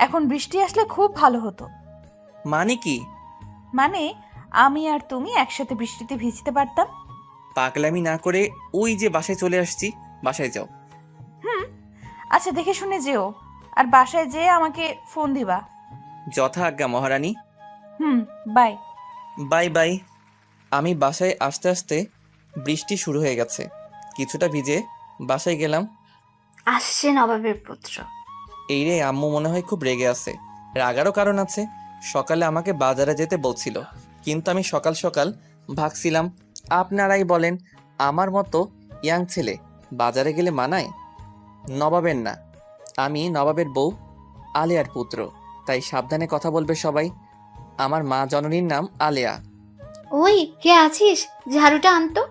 এখন বৃষ্টি আসলে খুব ভালো হতো। মানে কি? মানে আমি আর তুমি একসাথে বৃষ্টিতে ভিজতে পারতাম। পাগলামি না করে ওই যে বাসায় চলে আসছি, বাসায় যাও। আচ্ছা, দেখে শুনে যেও, আর বাসায় যেয়ে আমাকে ফোন দিবা। যথা আজ্ঞা মহারানী। বাই। Bye bye. আমি বাসায় আসতে আসতে বৃষ্টি শুরু হয়ে গেছে। কিছুটা ভিজে বাসায় গেলাম। আসছে নবাবের পুত্র। এই রে, আম্মু মনে হয় খুব রেগে আছে। রাগারও কারণ আছে। সকালে আমাকে বাজারে যেতে বলছিল, কিন্তু আমি সকাল সকাল ভাগছিলাম। আপনারাই বলেন, আমার মতো ইয়াং ছেলে বাজারে গেলে মানায়? নবাবের না, আমি নবাবের বউ আলেয়ার পুত্র, তাই সাবধানে কথা বলবে সবাই। আমার মা জননীর নাম আলেয়া। ওই কে আছিস, ঝাড়ুটা আনতো।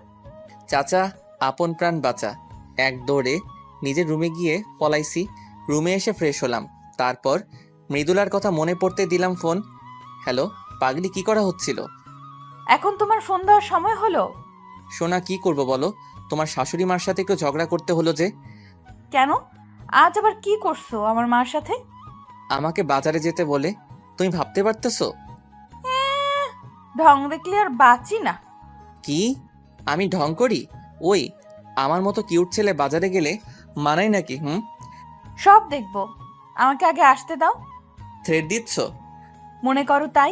চাচা, আপন প্রাণ বাঁচা। এক দৌড়ে নিজের রুমে গিয়ে পলাইছি। রুমে এসে ফ্রেশ হলাম। তারপর মৃদুলার কথা মনে পড়তে দিলাম ফোন। হ্যালো পাগলি, কি করা হচ্ছিল? এখন তোমার ফোন দেওয়ার সময় হলো? সোনা, কি করব বলো? তোমার শাশুড়ি মার সাথে একটু ঝগড়া করতে হলো যে। কেন? আজ আবার কি করছো আমার মার সাথে? আমাকে বাজারে যেতে বলে। তুমি ভাবতে পারতেছো? ঢং দেখলে আর বাঁচি না। কি? আমি ঢং করি? ওই, আমার মতো কিউট ছেলে বাজারে গেলে মানায় নাকি? সব দেখবো, আমাকে আগে আসতে দাও। থ্রেড দিচ্ছ? মনে করো তাই।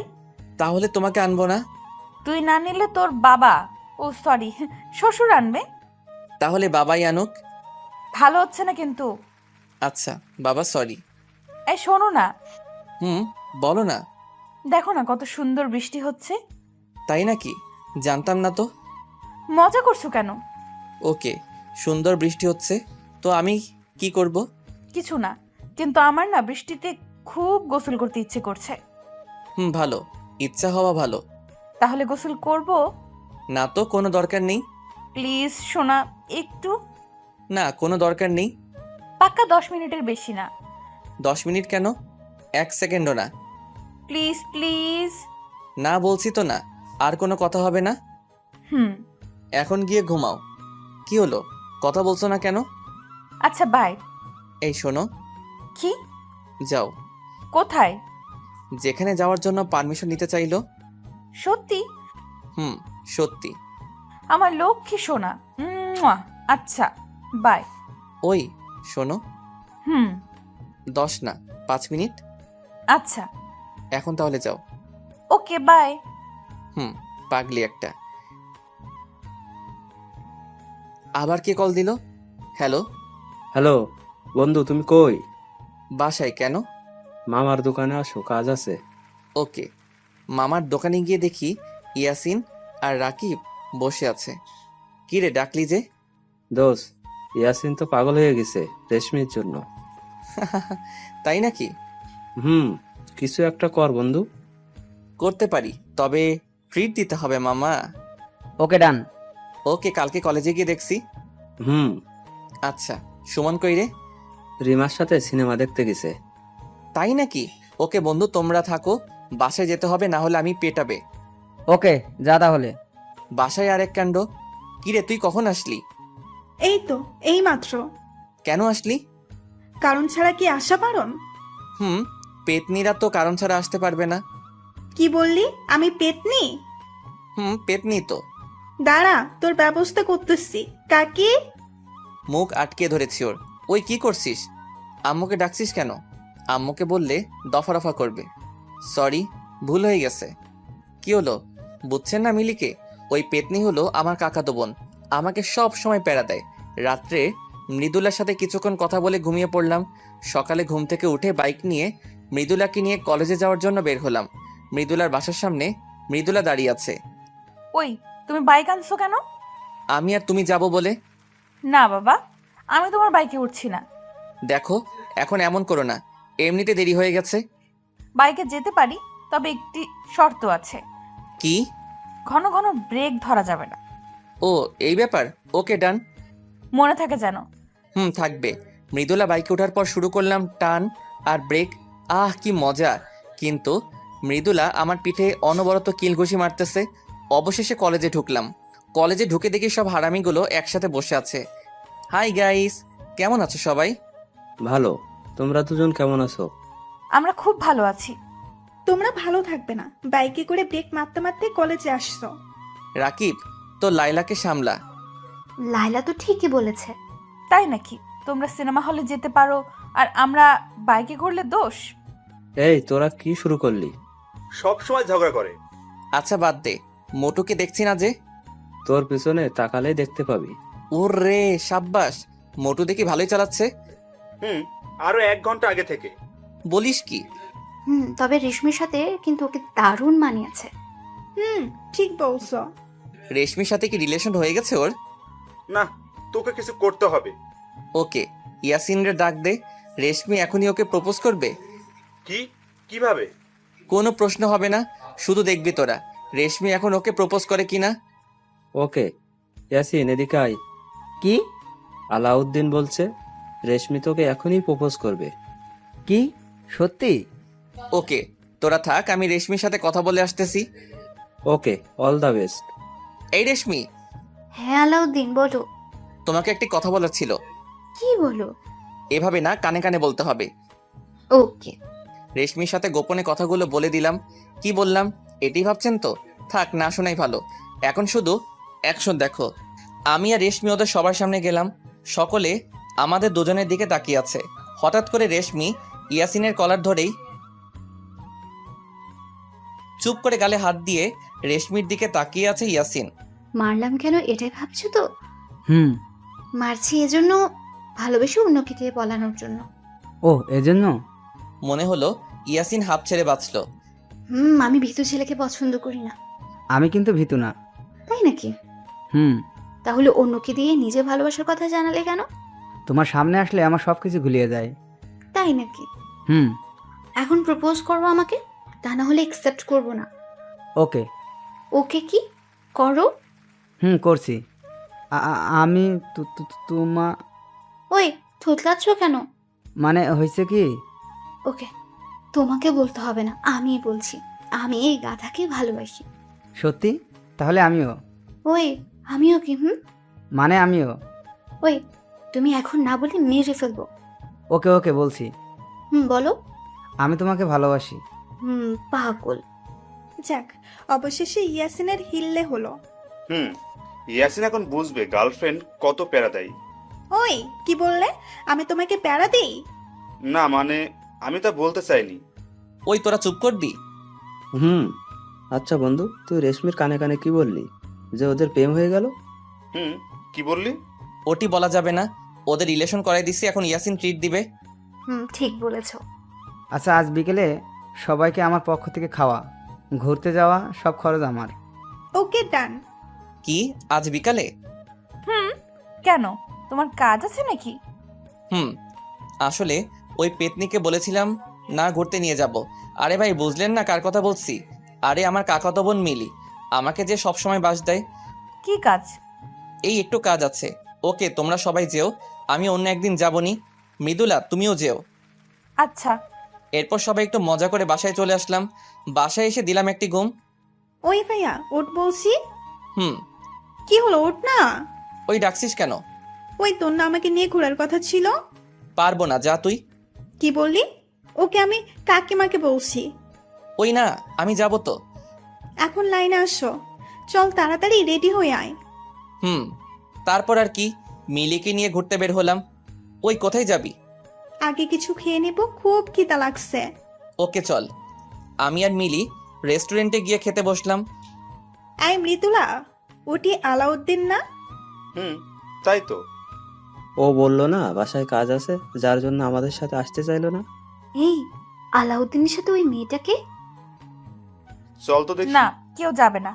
তাহলে তোমাকে আনবো না। তুই না নিলে তোর বাবা, ও সরি, শ্বশুর আনবে। তাহলে বাবাই আনুক। ভালো হচ্ছে না কিন্তু। আচ্ছা বাবা, সরি। এই শোনো না, বলো না। দেখো না কত সুন্দর বৃষ্টি হচ্ছে। তাই নাকি? জানতাম না তো। মজা করছো কেন? ওকে, সুন্দর বৃষ্টি হচ্ছে, তো আমি কি করব? কিছু না, কিন্তু আমার না বৃষ্টিতে খুব গোসল করতে ইচ্ছে করছে। ভালো, ইচ্ছা হওয়া ভালো। তাহলে গোসল করব? না তো, কোনো দরকার নেই। প্লিজ সোনা, একটু। না, কোনো দরকার নেই। পাক্কা 10 মিনিটের বেশি না। 10 মিনিট কেন? 1 সেকেন্ডও না। Please please. না বলছি তো না, আর কোনো কথা হবে না। এখন গিয়ে ঘুমাও। কি হলো, কথা বলছো না কেন? আচ্ছা বাই। এই শোনো। কি? যাও। কোথায়? যেখানে যাওয়ার জন্য পারমিশন নিতে চাইলো। সত্যি? সত্যি। আমার লক্ষ্মী সোনা। আচ্ছা বাই। ওই শোনো, 10 না 5 মিনিট। আচ্ছা। এখন তাহলে যাও। Okay bye. পাগলি একটা। আবার কে কল দিল? হ্যালো। হ্যালো বন্ধু, তুমি কই? বাসায়। কেন? মামার দোকানে আসো, কাজ আছে। ওকে। মামার দোকানে গিয়ে দেখি ইয়াসিন আর রাকিব বসে আছে। কি রে, ডাকলি যে? দোষ, ইয়াসিন তো পাগল হয়ে গেছে রেশমির জন্য। তাই নাকি? কিছু একটা কর বন্ধু। করতে পারি, তবে ট্রিট দিতে হবে মামা। ওকে ডান। ওকে, কালকে কলেজে গিয়ে দেখছি। আচ্ছা, সুমন কই রে? রিমার সাথে সিনেমা দেখতে গেছে। তাই নাকি? ওকে বন্ধু, তোমরা থাকো, বাসায় যেতে হবে, না হলে আমি পেটাবে। ওকে, যা তাহলে। বাসায় আরেক কাণ্ড। কিরে, তুই কখন আসলি? এই তো এই মাত্র। কেন আসলি? কারণ ছাড়া কি আসা পারন? পেতনিরা তো কারণ ছাড়া আসতে পারবে না। কি বললি? আমি পেতনি? পেতনি তো। দাঁড়া, তোর ব্যবস্থা করতেছি। কাকি? মুখ আটকে ধরেছি ওর। ওই কি করছিস? আম্মুকে ডাকছিস কেন? আম্মুকে বললে দফা রফা করবে। সরি, ভুল হয়ে গেছে। কি হলো, বুঝছেন না মিলিকে? ওই পেতনি হলো আমার কাকাতো বোন। আমাকে সব সময় প্যারা দেয়। রাত্রে মৃদুলার সাথে কিছুক্ষণ কথা বলে ঘুমিয়ে পড়লাম। সকালে ঘুম থেকে উঠে বাইক নিয়ে মৃদুলাকে নিয়ে কলেজে যাওয়ার জন্য বের হলাম। মৃদুলার বাসার সামনে মৃদুলা দাঁড়িয়ে আছে। ওই, তুমি বাইক আনছো কেন? আমি আর তুমি যাব বলে। না বাবা, আমি তোমার বাইকে উঠছি না। দেখো, এখন এমন করো না, এমনিতে দেরি হয়ে গেছে। বাইকে যেতে পারি, তবে একটি শর্ত আছে। কি? ঘন ঘন ব্রেক ধরা যাবে না। ও, এই ব্যাপার। ওকে, ডান। মনে থাকে যেন। থাকবে। মৃদুলা বাইকে ওঠার পর শুরু করলাম টান আর ব্রেক। কি মজা! কিন্তু মৃদুলা আমার পিঠে অনবরত কিলঘুষি মারতেছে। অবশেষে কলেজে ঢুকলাম। কলেজে ঢুকে দেখি সব হারামিগুলো একসাথে বসে আছে। হাই গাইস, কেমন আছো সবাই? ভালো। তোমরা দুজন কেমন আছো? আমরা খুব ভালো আছি। তোমরা ভালো থাকবে না, বাইকে করে ব্রেক মারতে মারতে কলেজে আসছো। রাকিব, তো লাইলাকে সামলা। লাইলা তো ঠিকই বলেছে। তাই নাকি? তোমরা সিনেমা হলে যেতে পারো আর আমরা বাইকে করলে দোষ? এই, তোরা কি শুরু করলি? সব সময় ঝগড়া করে। আচ্ছা বাদ দে, মোটুকে দেখছি না যে। তোর পিছনে তাকালেই দেখতে পাবি। ওরে সাব্বাস, মোটু দেখি ভালোই চালাচ্ছে। আরো 1 ঘন্টা আগে থেকে। বলিস কি? তবে রেশমির সাথে কিন্তু ওকে দারুণ মানিয়েছে। ঠিক বলছো। রেশমির সাথে কি রিলেশন হয়ে গেছে ওর? না, তোকে কিছু করতে হবে। ওকে, ইয়াসিনের ডাক দে। রেশমি এখনই ওকে প্রপোজ করবে। কিভাবে? কোনো প্রশ্ন হবে না, শুধু দেখবি তোরা রেশমি এখন ওকে প্রপোজ করে কিনা। ওকে, ইয়াসিন এদিকে আয়। কি? আলাউদ্দিন বলছে রেশমি তোকে এখনই প্রপোজ করবে। কি? সত্যি? ওকে, তোরা থাক, আমি রেশমির সাথে কথা বলে আসতেছি। ওকে, অল দ্য বেস্ট। এই রেশমি, হ্যাঁ আলাউদ্দিন, বলো। তোমাকে একটি কথা বলার ছিল। কি বলো? এভাবে না, কানে কানে বলতে হবে। ওকে। রেশমির সাথে গোপনে কথাগুলো বলে দিলাম। কি বললাম এটি ভাবছেন তো? থাক, না শোনাই ভালো। এখন শুধু অ্যাকশন দেখো। আমি আর রেশমি ওদের সবার সামনে গেলাম। সকলে আমাদের দুজনের দিকে তাকিয়ে আছে। হঠাৎ করে রেশমি ইয়াসিনের কলার ধরেই চুপ করে গালে হাত দিয়ে রেশমির দিকে তাকিয়ে আছে ইয়াসিন। মারলাম কেন এটাই ভাবছো তো? হুম। মারছি এজন্য, ভালোবেসে অন্যকে দিয়ে বলানোর জন্য। ও, এজন্য? মনে হলো ইয়াসিন হাঁপ ছেড়ে বাঁচল। আমি ভীতু ছেলেকে পছন্দ করি না। আমি কিন্তু ভীতু না। তাই নাকি? হুম। তাহলে অন্যকে দিয়ে নিজে ভালোবাসার কথা জানালে কেন? তোমার সামনে আসলে আমার সব কিছু গুলিয়ে যায়। তাই নাকি? হুম। এখন প্রপোজ করো আমাকে, তা না হলে একসেপ্ট করবো না। ওকে। ওকে কি করো? করছি। আমি তোমা ওই, থুতলাচ্ছ কেন? মানে হয়েছে কি? ওকে, তোমাকে বলতে হবে না, আমি বলছি। আমি এই গাধাকে ভালোবাসি। সত্যি? তাহলে আমিও। ওই, আমিও কি? মানে আমিও। ওই, তুমি এখন না বলে মেরে ফেলবো। ওকে ওকে বলছি। বলো। আমি তোমাকে ভালোবাসি। পাগল। যাক, অবশেষে ইয়াসিনের হিললে হলো। ইয়াসিন এখন বুঝবে গার্লফ্রেন্ড কত প্যারা দেয়। ওই, কি বললে? আমি তোমাকে প্যারা দেই? না মানে, আমি তা বলতে চাইনি। ওই, তোরা চুপ করবি? আচ্ছা বন্ধু, তুই রেশমির কানে কানে কি বললি? যে ওদের প্রেম হয়ে গেল? কি বললি? ওটি বলা যাবে না। ওদের রিলেশন করাই দিছি, এখন ইয়াসিন ট্রিট দিবে। ঠিক বলেছো। আচ্ছা, আজ বিকেলে সবাইকে আমার পক্ষ থেকে খাওয়া, ঘুরতে যাওয়া, সব খরচ আমার। ওকে, ডান। কি, আজ বিকালে? কেন, তোমার কাজ আছে নাকি? আসলে ওই পেতনিকে বলেছিলাম না ঘুরতে নিয়ে যাব। আরে ভাই, বুঝলেন না কার কথা বলছি? আরে আমার কাকাতো বোন মিলি, আমাকে যে সব সময় বাস দেয়। কি কাজ? এই একটু কাজ আছে। ওকে, তোমরা সবাই যেও, আমি অন্য একদিন যাবনি। মৃদুলা, তুমিও যেও। আচ্ছা। এরপর সবাই একটু মজা করে বাসায় চলে আসলাম। বাসায় এসে দিলাম একটি ঘুম। ওই ভাইয়া, ওঠ বলছি। হুম। কি হলো, ওঠ না। ওই, ডাকছিস কেন? ওই, তোর না আমাকে নিয়ে ঘোরার কথা ছিল? পারবো না, যা তুই। কি বললি? ওকে আমি কাকিমাকে বলছি। ওই না, আমি যাব তো। এখন লাইনে আসো, চল তাড়াতাড়ি রেডি হয়ে আয়। তারপর আর কি, মিলিকে নিয়ে ঘুরতে বের হলাম। ওই কোথায় যাবি? আগে কিছু খেয়ে নেব, খুব খিদা লাগছে। ওকে চল। আমি আর মিলি রেস্টুরেন্টে গিয়ে খেতে বসলাম। আই মৃদুলা, ওটি আলাউদ্দিন না? তাই তো। ও বললো না বাসায় কাজ আছে, যার জন্য আমাদের সাথে আসতে চাইলো না। এই আলাউদ্দিনের সাথে ওই মেয়েটাকে? চল তো দেখি। না, কেউ যাবে না।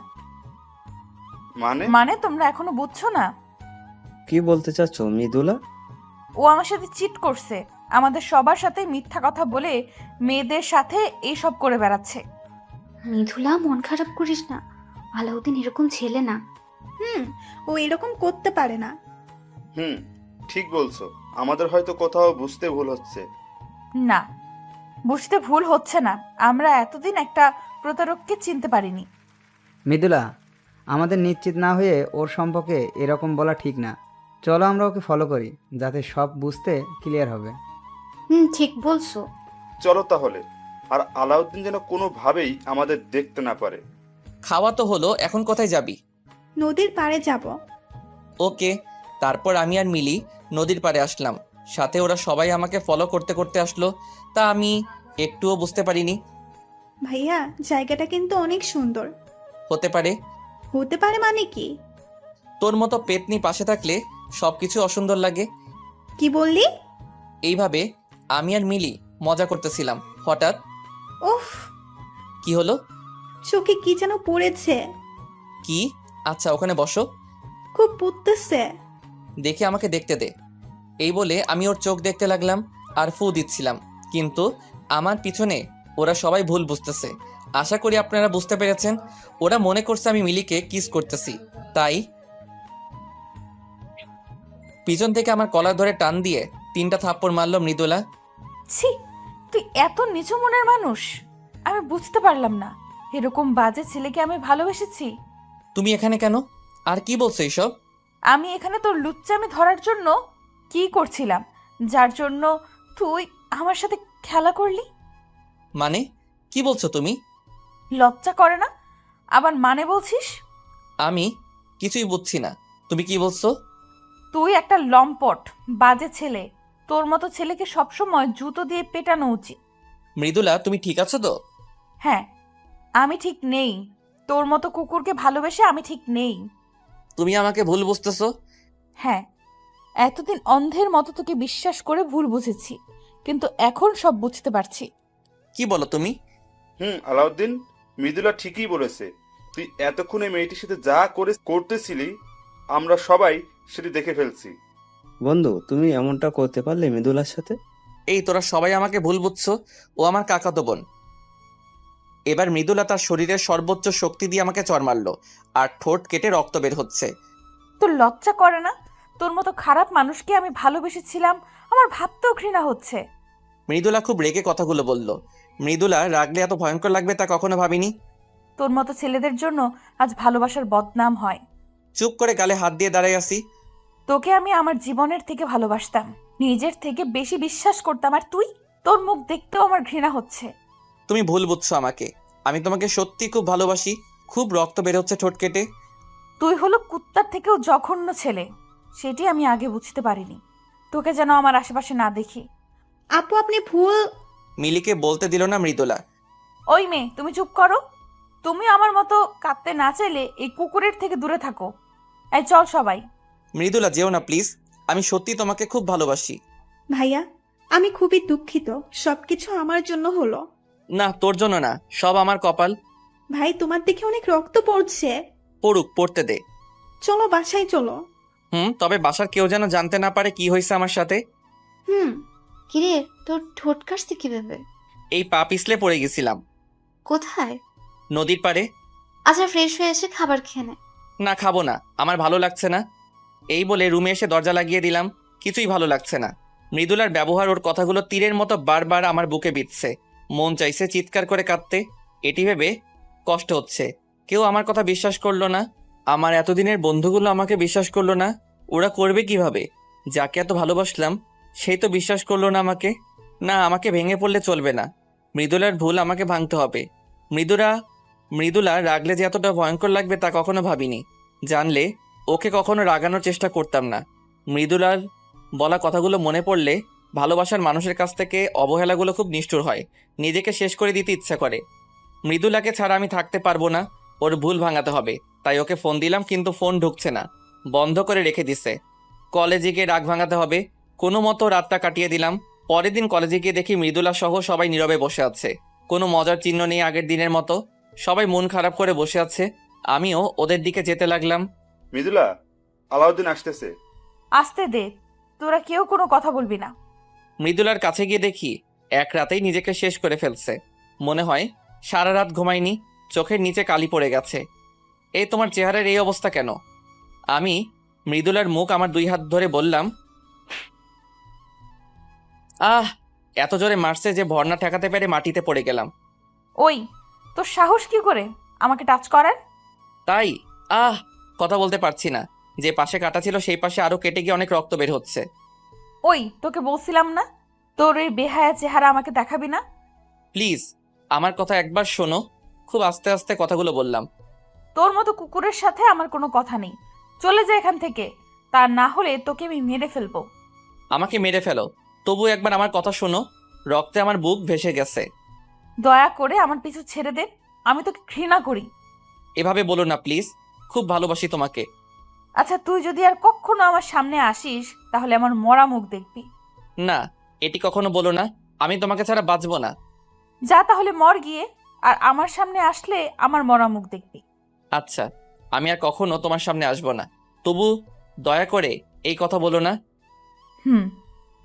মানে? মানে তোমরা এখনো বুঝছো না? কি বলতে চাচ্ছ মৃদুলা? ও আমার সাথে চিট করছে, আমাদের সবার সাথে মিথ্যা কথা বলে মেয়েদের সাথে এইসব করে বেড়াচ্ছে। মৃদুলা, মন খারাপ করিস না, আলাউদ্দিন এরকম ছেলে না। ও এরকম করতে পারে না। ঠিক বলছো, আমাদের হয়তো কোথাও বুঝতে ভুল হচ্ছে। না, বুঝতে ভুল হচ্ছে না, আমরা এতদিন একটা প্রতারককে চিনতে পারিনি। মৃদুলা, আমাদের নিশ্চিত না হয়ে ওর সম্পর্কে এরকম বলা ঠিক না। চলো আমরা ওকে ফলো করি, যাতে সব বুঝতে ক্লিয়ার হবে। ঠিক বলছো। চলো তাহলে। আর আলাউদ্দিন যেন কোনোভাবেই আমাদের দেখতে না পারে। খাওয়া তো হলো, এখন কোথায় যাবি? নদীর পাড়ে যাব। ওকে। তারপর আমি আর মিলি নদীর পাড়ে আসলাম। সাথে ওরা সবাই আমাকে ফলো করতে করতে আসলো। তা আমি একটুও বুঝতে পারিনি। ভাইয়া, জায়গাটা কিন্তু অনেক সুন্দর। হতে পারে। হতে পারে মানে কি? তোর মতো পেতনি পাশে থাকলে সবকিছু অসুন্দর লাগে। কি বললি? এইভাবে আমি আর মিলি মজা করতেছিলাম, হঠাৎ উফ, কি হলো? চোখে কি যেন পড়েছে। কি? আচ্ছা, ওখানে বসো। খুব পুড়তেছে। দেখে আমাকে দেখতে দে। এই বলে আমি ওর চোখ দেখতে লাগলাম আর ফু দিচ্ছিলাম। কিন্তু আমার পিছনে ওরা সবাই ভুল বুঝতেছে। আশা করি আপনারা বুঝতে পেরেছেন। ওরা মনে করছে আমি মিলিকে কিস করতেছি, তাই পিছন থেকে আমার কলার ধরে টান দিয়ে 3টা থাপ্পড় মারলো মৃদুলা। ছি, তুই এত নিচু মনের মানুষ! আমি বুঝতে পারলাম না, এরকম বাজে ছেলেকে আমি ভালোবেসেছি। তুমি এখানে কেন? আর কি বলছো এইসব? আমি এখানে তোর লুচ্চামি ধরার জন্য কি করছিলাম, যার জন্য তুই আমার সাথে খেলা করলি। মানে কি বলছো তুমি? লজ্জা করে না? আবার মানে বলছিস? আমি কিছুই বুঝছি না, তুমি কি বলছো? তুই একটা লম্পট বাজে ছেলে, তোর মতো ছেলেকে সবসময় জুতো দিয়ে পেটানো উচিত। মৃদুলা, তুমি ঠিক আছো তো? হ্যাঁ, আমি ঠিক নেই। তোর মতো কুকুরকে ভালোবেসে আমি ঠিক নেই। তুমি আমাকে ভুল বুঝতেছো। হ্যাঁ, এতদিন অন্ধের মতো তোকে বিশ্বাস করে ভুল বুঝেছি, কিন্তু এখন সব বুঝতে পারছি। কি বলো তুমি? আলাউদ্দিন, মৃদুলা ঠিকই বলেছে। তুই এতক্ষণে মেয়েটির সাথে যা করতেছিলি, আমরা সবাই সেটি দেখে ফেলছি। বন্ধু, তুমি এমনটা করতে পারলে মৃদুলার সাথে? এই তোরা সবাই আমাকে ভুল বুঝছো। ও আমার কাকাতো বোন। এবার মৃদুলা তার শরীরের সর্বোচ্চ শক্তি দিয়ে আমাকে চড় মারলো আর ঠোঁট কেটে রক্ত বের হচ্ছে। তোর লজ্জা করে না? তোর মতো খারাপ মানুষকে আমি ভালোবেসেছিলাম, আমার ভাবতেও ঘৃণা হচ্ছে। মৃদুলা খুব রেগে কথাগুলো বলল। মৃদুলা রাগলে এত ভয়ঙ্কর লাগবে তা কখনো ভাবিনি। তোর মতো ছেলেদের জন্য আজ ভালোবাসার বদনাম হয়। চুপ করে গালে হাত দিয়ে দাঁড়ায় আসি। তোকে আমি আমার জীবনের থেকে ভালোবাসতাম, নিজের থেকে বেশি বিশ্বাস করতাম, আর তুই? তোর মুখ দেখতেও আমার ঘৃণা হচ্ছে। তুমি ভুল বুঝছো আমাকে। আমি তোমাকে সত্যি খুব ভালোবাসি। খুব রক্ত বের হচ্ছে ঠোঁট কেটে। তুই হলো কুত্তার থেকেও জঘন্য ছেলে, সেটি আমি আগে বুঝতে পারিনি। তোকে যেন আমার আশেপাশে না দেখি। আপু, আপনি ভুল। মিলিকে বলতে দিল না মৃদুলা। ওই মেয়ে, তুমি চুপ করো। তুমি আমার মতো কাঁদতে না চাইলে এই কুকুরের থেকে দূরে থাকো। এই চল সবাই। মৃদুলা, যেও না প্লিজ। আমি সত্যি তোমাকে খুব ভালোবাসি। ভাইয়া, আমি খুবই দুঃখিত, সবকিছু আমার জন্য হলো। না, তোর জন্য না, সব আমার কপাল। ভাই, তোমার দেখে অনেক রক্ত পড়ছে। পড়ুক, পড়তে দে। চলো বাসায় চলো। তবে বাসার কেউ যেন জানতে না পারে কি হয়েছে আমার সাথে। কিরে, তোর ঠোঁট কাটছে কিভাবে? এই পা পিছলে পড়ে গেছিলাম। কোথায়? নদীর পাড়ে। আচ্ছা, ফ্রেশ হয়ে এসে খাবার খেয়ে নে। না, খাবো না, আমার ভালো লাগছে না। এই বলে রুমে এসে দরজা লাগিয়ে দিলাম। কিছুই ভালো লাগছে না। মৃদুলার ব্যবহার, ওর কথাগুলো তীরের মতো বারবার আমার বুকে বিঁধছে। মন চাইছে চিৎকার করে কাঁদতে। এটি ভেবে কষ্ট হচ্ছে। কেউ আমার কথা বিশ্বাস করলো না। আমার এতদিনের বন্ধুগুলো আমাকে বিশ্বাস করলো না। ওরা করবে কিভাবে? যাকে এত ভালোবাসলাম সেই তো বিশ্বাস করলো না আমাকে। না, আমাকে ভেঙে পড়লে চলবে না। মৃদুলার ভুল আমাকে ভাঙতে হবে। মৃদুলা রাগলে যে এতটা ভয়ঙ্কর লাগবে তা কখনো ভাবিনি। জানলে ওকে কখনো রাগানোর চেষ্টা করতাম না। মৃদুলার বলা কথাগুলো মনে পড়লে ভালোবাসার মানুষের কাছ থেকে অবহেলাগুলো খুব নিষ্ঠুর হয়। নিজেকে শেষ করে দিতে ইচ্ছা করে। মৃদুলাকে ছাড়া আমি থাকতে পারবো না। ওর ভুল ভাঙাতে হবে। তাই ওকে ফোন দিলাম, কিন্তু ফোন ঢুকছে না, বন্ধ করে রেখে দিছে। কলেজে গিয়ে রাগ ভাঙাতে হবে। কোনো মতো রাতটা কাটিয়ে দিলাম। পরের দিন কলেজে গিয়ে দেখি মৃদুলা সহ সবাই নীরবে বসে আছে। কোনো মজার চিহ্ন নেই আগের দিনের মতো। সবাই মন খারাপ করে বসে আছে। আমিও ওদের দিকে যেতে লাগলাম। মৃদুলা, আলাউদ্দিন আসতেছে। আসতে দে, তোরা কেউ কোনো কথা বলবি না। মৃদুলার কাছে গিয়ে দেখি এক রাতেই নিজেকে শেষ করে ফেলছে। মনে হয় সারা রাত ঘুমায়নি, চোখের নিচে কালি পড়ে গেছে। এই তোমার চেহারার এই অবস্থা কেন? আমি মৃদুলার মুখ আমার 2 হাত ধরে বললাম, আহ, এত জোরে মারছে যে ভর্না ঠেকাতে পেরে মাটিতে পড়ে গেলাম। ওই, তোর সাহস কি করে আমাকে টাচ করার? তাই? কথা বলতে পারছি না। যে পাশে কাটা ছিল সেই পাশে আরো কেটে গিয়ে অনেক রক্ত বের হচ্ছে। ওই, তোকে বলছিলাম না তোর এই বেহায়া চেহারা আমাকে দেখাবি না। প্লিজ আমার কথা একবার শোনো। খুব আস্তে আস্তে কথাগুলো বললাম। তোর মতো কুকুরের সাথে আমার কোনো কথা নেই। চলে যা এখান থেকে, তা না হলে তোকে আমি মেরে ফেলবো। আমাকে মেরে ফেলো, তবু একবার আমার কথা শোনো। রক্তে আমার বুক ভেসে গেছে। দয়া করে আমার পিছু ছেড়ে দে, আমি তোকে ঘৃণা করি। এভাবে বলো না প্লিজ, খুব ভালোবাসি তোমাকে। আচ্ছা, তুই যদি আর কখনো আমার সামনে আসিস তাহলে আমার মরা মুখ দেখবি। না, এটি কখনো বলো না। আমি তোমাকে ছাড়া বাঁচবো না। যা তাহলে মর গিয়ে, আর আমার সামনে আসলে আমার মরা মুখ দেখবি। আচ্ছা, আমি আর কখনো তোমার সামনে আসবো না। তবু দয়া করে এই কথা বলো না। হুম।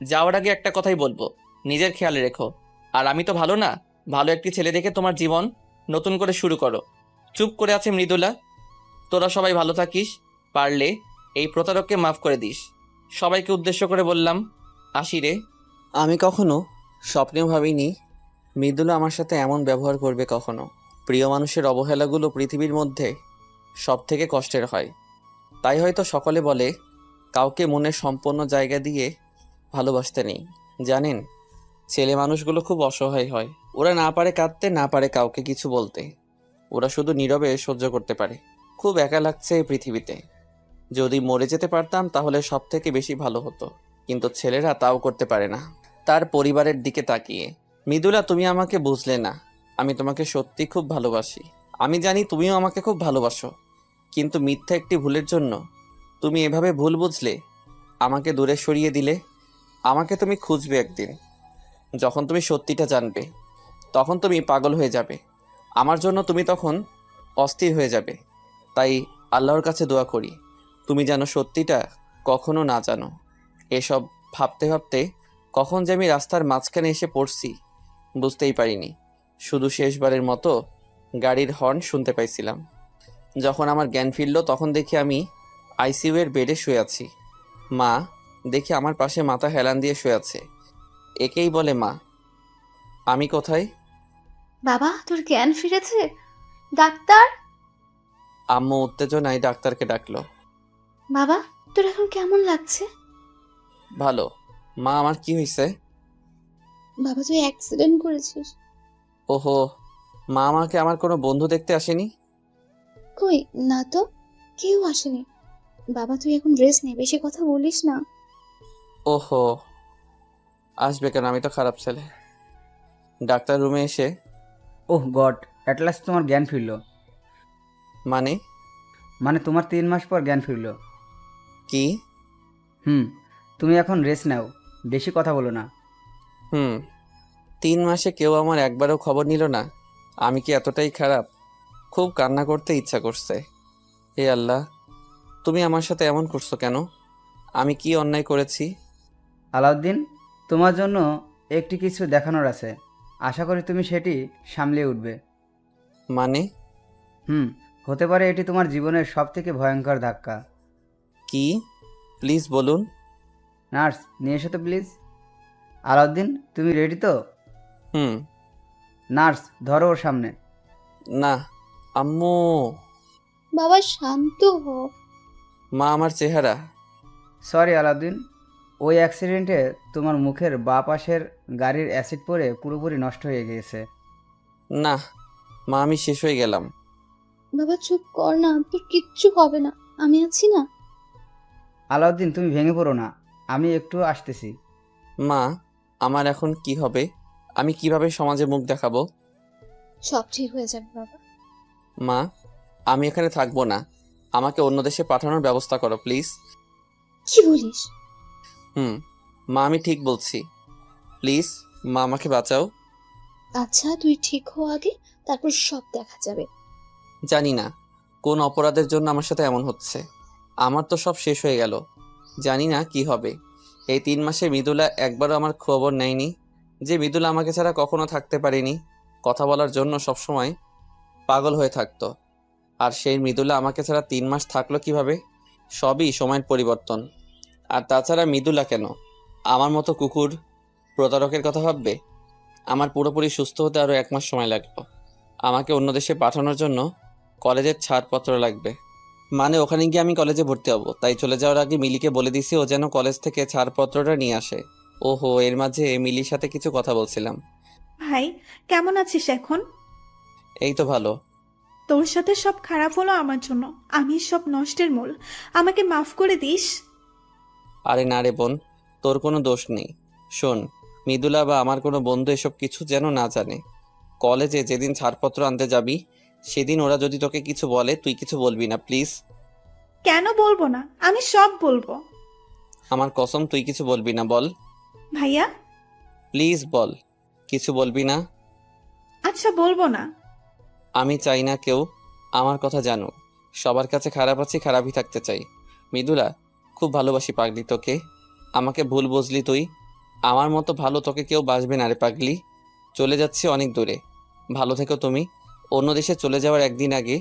যাওয়ার আগে একটা কথাই বলবো, নিজের খেয়াল রেখো। আর আমি তো ভালো না, ভালো একটি ছেলে দেখে তোমার জীবন নতুন করে শুরু করো। চুপ করে আছে মৃদুলা। তোরা সবাই ভালো থাকিস। পারলে এই প্রতারককে মাফ করে দিস। সবাইকে উদ্দেশ্য করে বললাম, আসি রে। আমি কখনো স্বপ্নেও ভাবিনি মৃদুলা আমার সাথে এমন ব্যবহার করবে কখনো। প্রিয় মানুষের অবহেলাগুলো পৃথিবীর মধ্যে সব থেকে কষ্টের হয়। তাই হয়তো সকলে বলে কাউকে মনের সম্পূর্ণ জায়গা দিয়ে ভালোবাসতে নেই। জানেন, ছেলে মানুষগুলো খুব অসহায় হয়। ওরা না পারে কাঁদতে, না পারে কাউকে কিছু বলতে। ওরা শুধু নীরবে সহ্য করতে পারে। খুব একা লাগছে এই পৃথিবীতে। যদি মরে যেতে পারতাম তাহলে সব থেকে বেশি ভালো হতো। কিন্তু ছেলেরা তাও করতে পারে না। তার পরিবারের দিকে তাকিয়ে, মৃদুলা তুমি আমাকে বুঝলে না। আমি তোমাকে সত্যি খুব ভালোবাসি। আমি জানি তুমিও আমাকে খুব ভালোবাসো। কিন্তু মিথ্যা একটি ভুলের জন্য তুমি এভাবে ভুল বুঝলে, আমাকে দূরে সরিয়ে দিলে। আমাকে তুমি খুঁজবে একদিন। যখন তুমি সত্যিটা জানবে তখন তুমি পাগল হয়ে যাবে। আমার জন্য তুমি তখন অস্থির হয়ে যাবে। তাই আল্লাহর কাছে দোয়া করি তুমি যেন সত্যিটা কখনো না জানো। এসব ভাবতে ভাবতে কখন যে আমি রাস্তার মাঝখানে এসে পড়ছি বুঝতেই পারিনি। শুধু শেষবারের মতো গাড়ির হর্ন শুনতে পাইছিলাম। যখন আমার জ্ঞান ফিরল তখন দেখি আমি আইসিইউ এর বেডে শুয়ে আছি। মা দেখি আমার পাশে মাথা হেলান দিয়ে শুয়ে আছে। একেই বলে মা। আমি কোথায়? বাবা, তোর জ্ঞান ফিরেছে? ডাক্তার! আম্মু উত্তেজনায় ডাক্তারকে ডাকলো। বাবা, তোর এখন কেমন লাগছে? ভালো। মা আমার কি হয়েছে? বাবা, তুই অ্যাক্সিডেন্ট করেছিস। ওহো, মা আমাকে আমার কোনো বন্ধু দেখতে আসেনি? কই না তো, কেউ আসেনি। বাবা, তুই এখন রেস্ট নে, বেশি কথা বলিস না। ওহো, আসবে কেন? আমি তো খারাপ ছেলে। ডাক্তার রুমে এসে, ওহ গড, অ্যাট লাস্ট তোমার জ্ঞান ফিরল। মানে তোমার 3 মাস পর জ্ঞান ফিরল। কি? তুমি এখন রেস্ট নাও, বেশি কথা বলো না। 3 মাসে কেউ আমার একবারও খবর নিল না। আমি কি এতটাই খারাপ? খুব কান্না করতে ইচ্ছা করছে। হে আল্লাহ, তুমি আমার সাথে এমন করছো কেন? আমি কি অন্যায় করেছি? আলাউদ্দিন, তোমার জন্য একটি কিছু দেখানোর আছে। আশা করি তুমি সেটি সামলিয়ে উঠবে। মানে? হতে পারে এটি তোমার জীবনের সবথেকে ভয়ঙ্কর ধাক্কা। কি? প্লিজ বলুন। নার্স, নিয়ে এসো তো প্লিজ। আলাউদ্দিন, তুমি রেডি তো? হুম। নার্স, ধরো ওর সামনে। না, আম্মু। বাবা, শান্ত হ। মা আমার চেহারা। সরি আলাউদ্দিন, ওই অ্যাক্সিডেন্টে তোমার মুখের বাঁ পাশের গাড়ির অ্যাসিড পড়ে পুরোপুরি নষ্ট হয়ে গিয়েছে। না মা, আমি শেষ হয়ে গেলাম। বাবা চুপ কর না, তোর কিচ্ছু হবে না, আমি আছি না। আলাউদ্দিন, তুমি ভেঙে পড়ো না, আমি একটু আসতেছি। মা, আমার এখন কি হবে? আমি কিভাবে সমাজে মুখ দেখাবো? সব ঠিক হয়ে যাবে বাবা। মা, আমি এখানে থাকবো না, আমাকে অন্য দেশে পাঠানোর ব্যবস্থা করো প্লিজ। কি বলিস? মা, আমি ঠিক বলছি, প্লিজ মা, আমাকে বাঁচাও। আচ্ছা তুই ঠিক হো আগে, তারপর সব দেখা যাবে। জানি না কোন অপরাধের জন্য আমার সাথে এমন হচ্ছে। আমার তো সব শেষ হয়ে গেল, জানি না কি হবে। এই 3 মাসে মৃদুলা একবারও আমার খবর নেয়নি, যে মৃদুলা আমাকে ছাড়া কখনো থাকতে পারেনি, কথা বলার জন্য সবসময় পাগল হয়ে থাকতো। আর সেই মৃদুলা আমাকে ছাড়া 3 মাস থাকলো কিভাবে? সবই সময়ের পরিবর্তন। আর তাছাড়া মৃদুলা কেন আমার মতো কুকুর প্রতারকের কথা ভাববে? আমার পুরোপুরি সুস্থ হতে আরও 1 মাস সময় লাগলো। আমাকে অন্য দেশে পাঠানোর জন্য কলেজের ছাড়পত্র লাগবে, মানে ওখানে গিয়ে আমি কলেজে ভর্তি হব। তাই চলে যাওয়ার আগে মিলিকে বলে দিছি ও যেন কলেজ থেকে ছাড়পত্রটা নিয়ে আসে। ওহো, এর মাঝে মিলির সাথে কিছু কথা বলছিলাম। ভাই, কেমন আছিস এখন? এই তো ভালো। তোর সাথে সব খারাপ হলো আমার জন্য, আমি সব নষ্টের মূল, আমাকে মাফ করে দিস। আরে না রে বোন, তোর কোনো দোষ নেই। শোন, মৃদুলা বা আমার কোনো বন্ধু এসব কিছু যেন না জানে। কলেজে যেদিন ছাড়পত্র আনতে যাবি সেদিন ওরা যদি তোকে কিছু বলে তুই কিছু বলবি না প্লিজ। কেন বলবো না? আমি সব বলবো। আমার কসম, তুই কিছু বলবি না, বল ভাইয়া। প্লিজ, বল কিছু বলবি না। আচ্ছা বলবো না। আমি চাই না কেউ আমার কথা জানুক। সবার কাছে খারাপ আছি, খারাপই থাকতে চাই। মৃদুলা, খুব ভালোবাসি পাগলি তোকে। আমাকে ভুল বুঝলি তুই। আমার মতো ভালো তোকে কেউ বাসবে না রে পাগলি। চলে যাচ্ছি অনেক দূরে, ভালো থেকো তুমি। অন্য দেশে চলে যাওয়ার একদিন আগে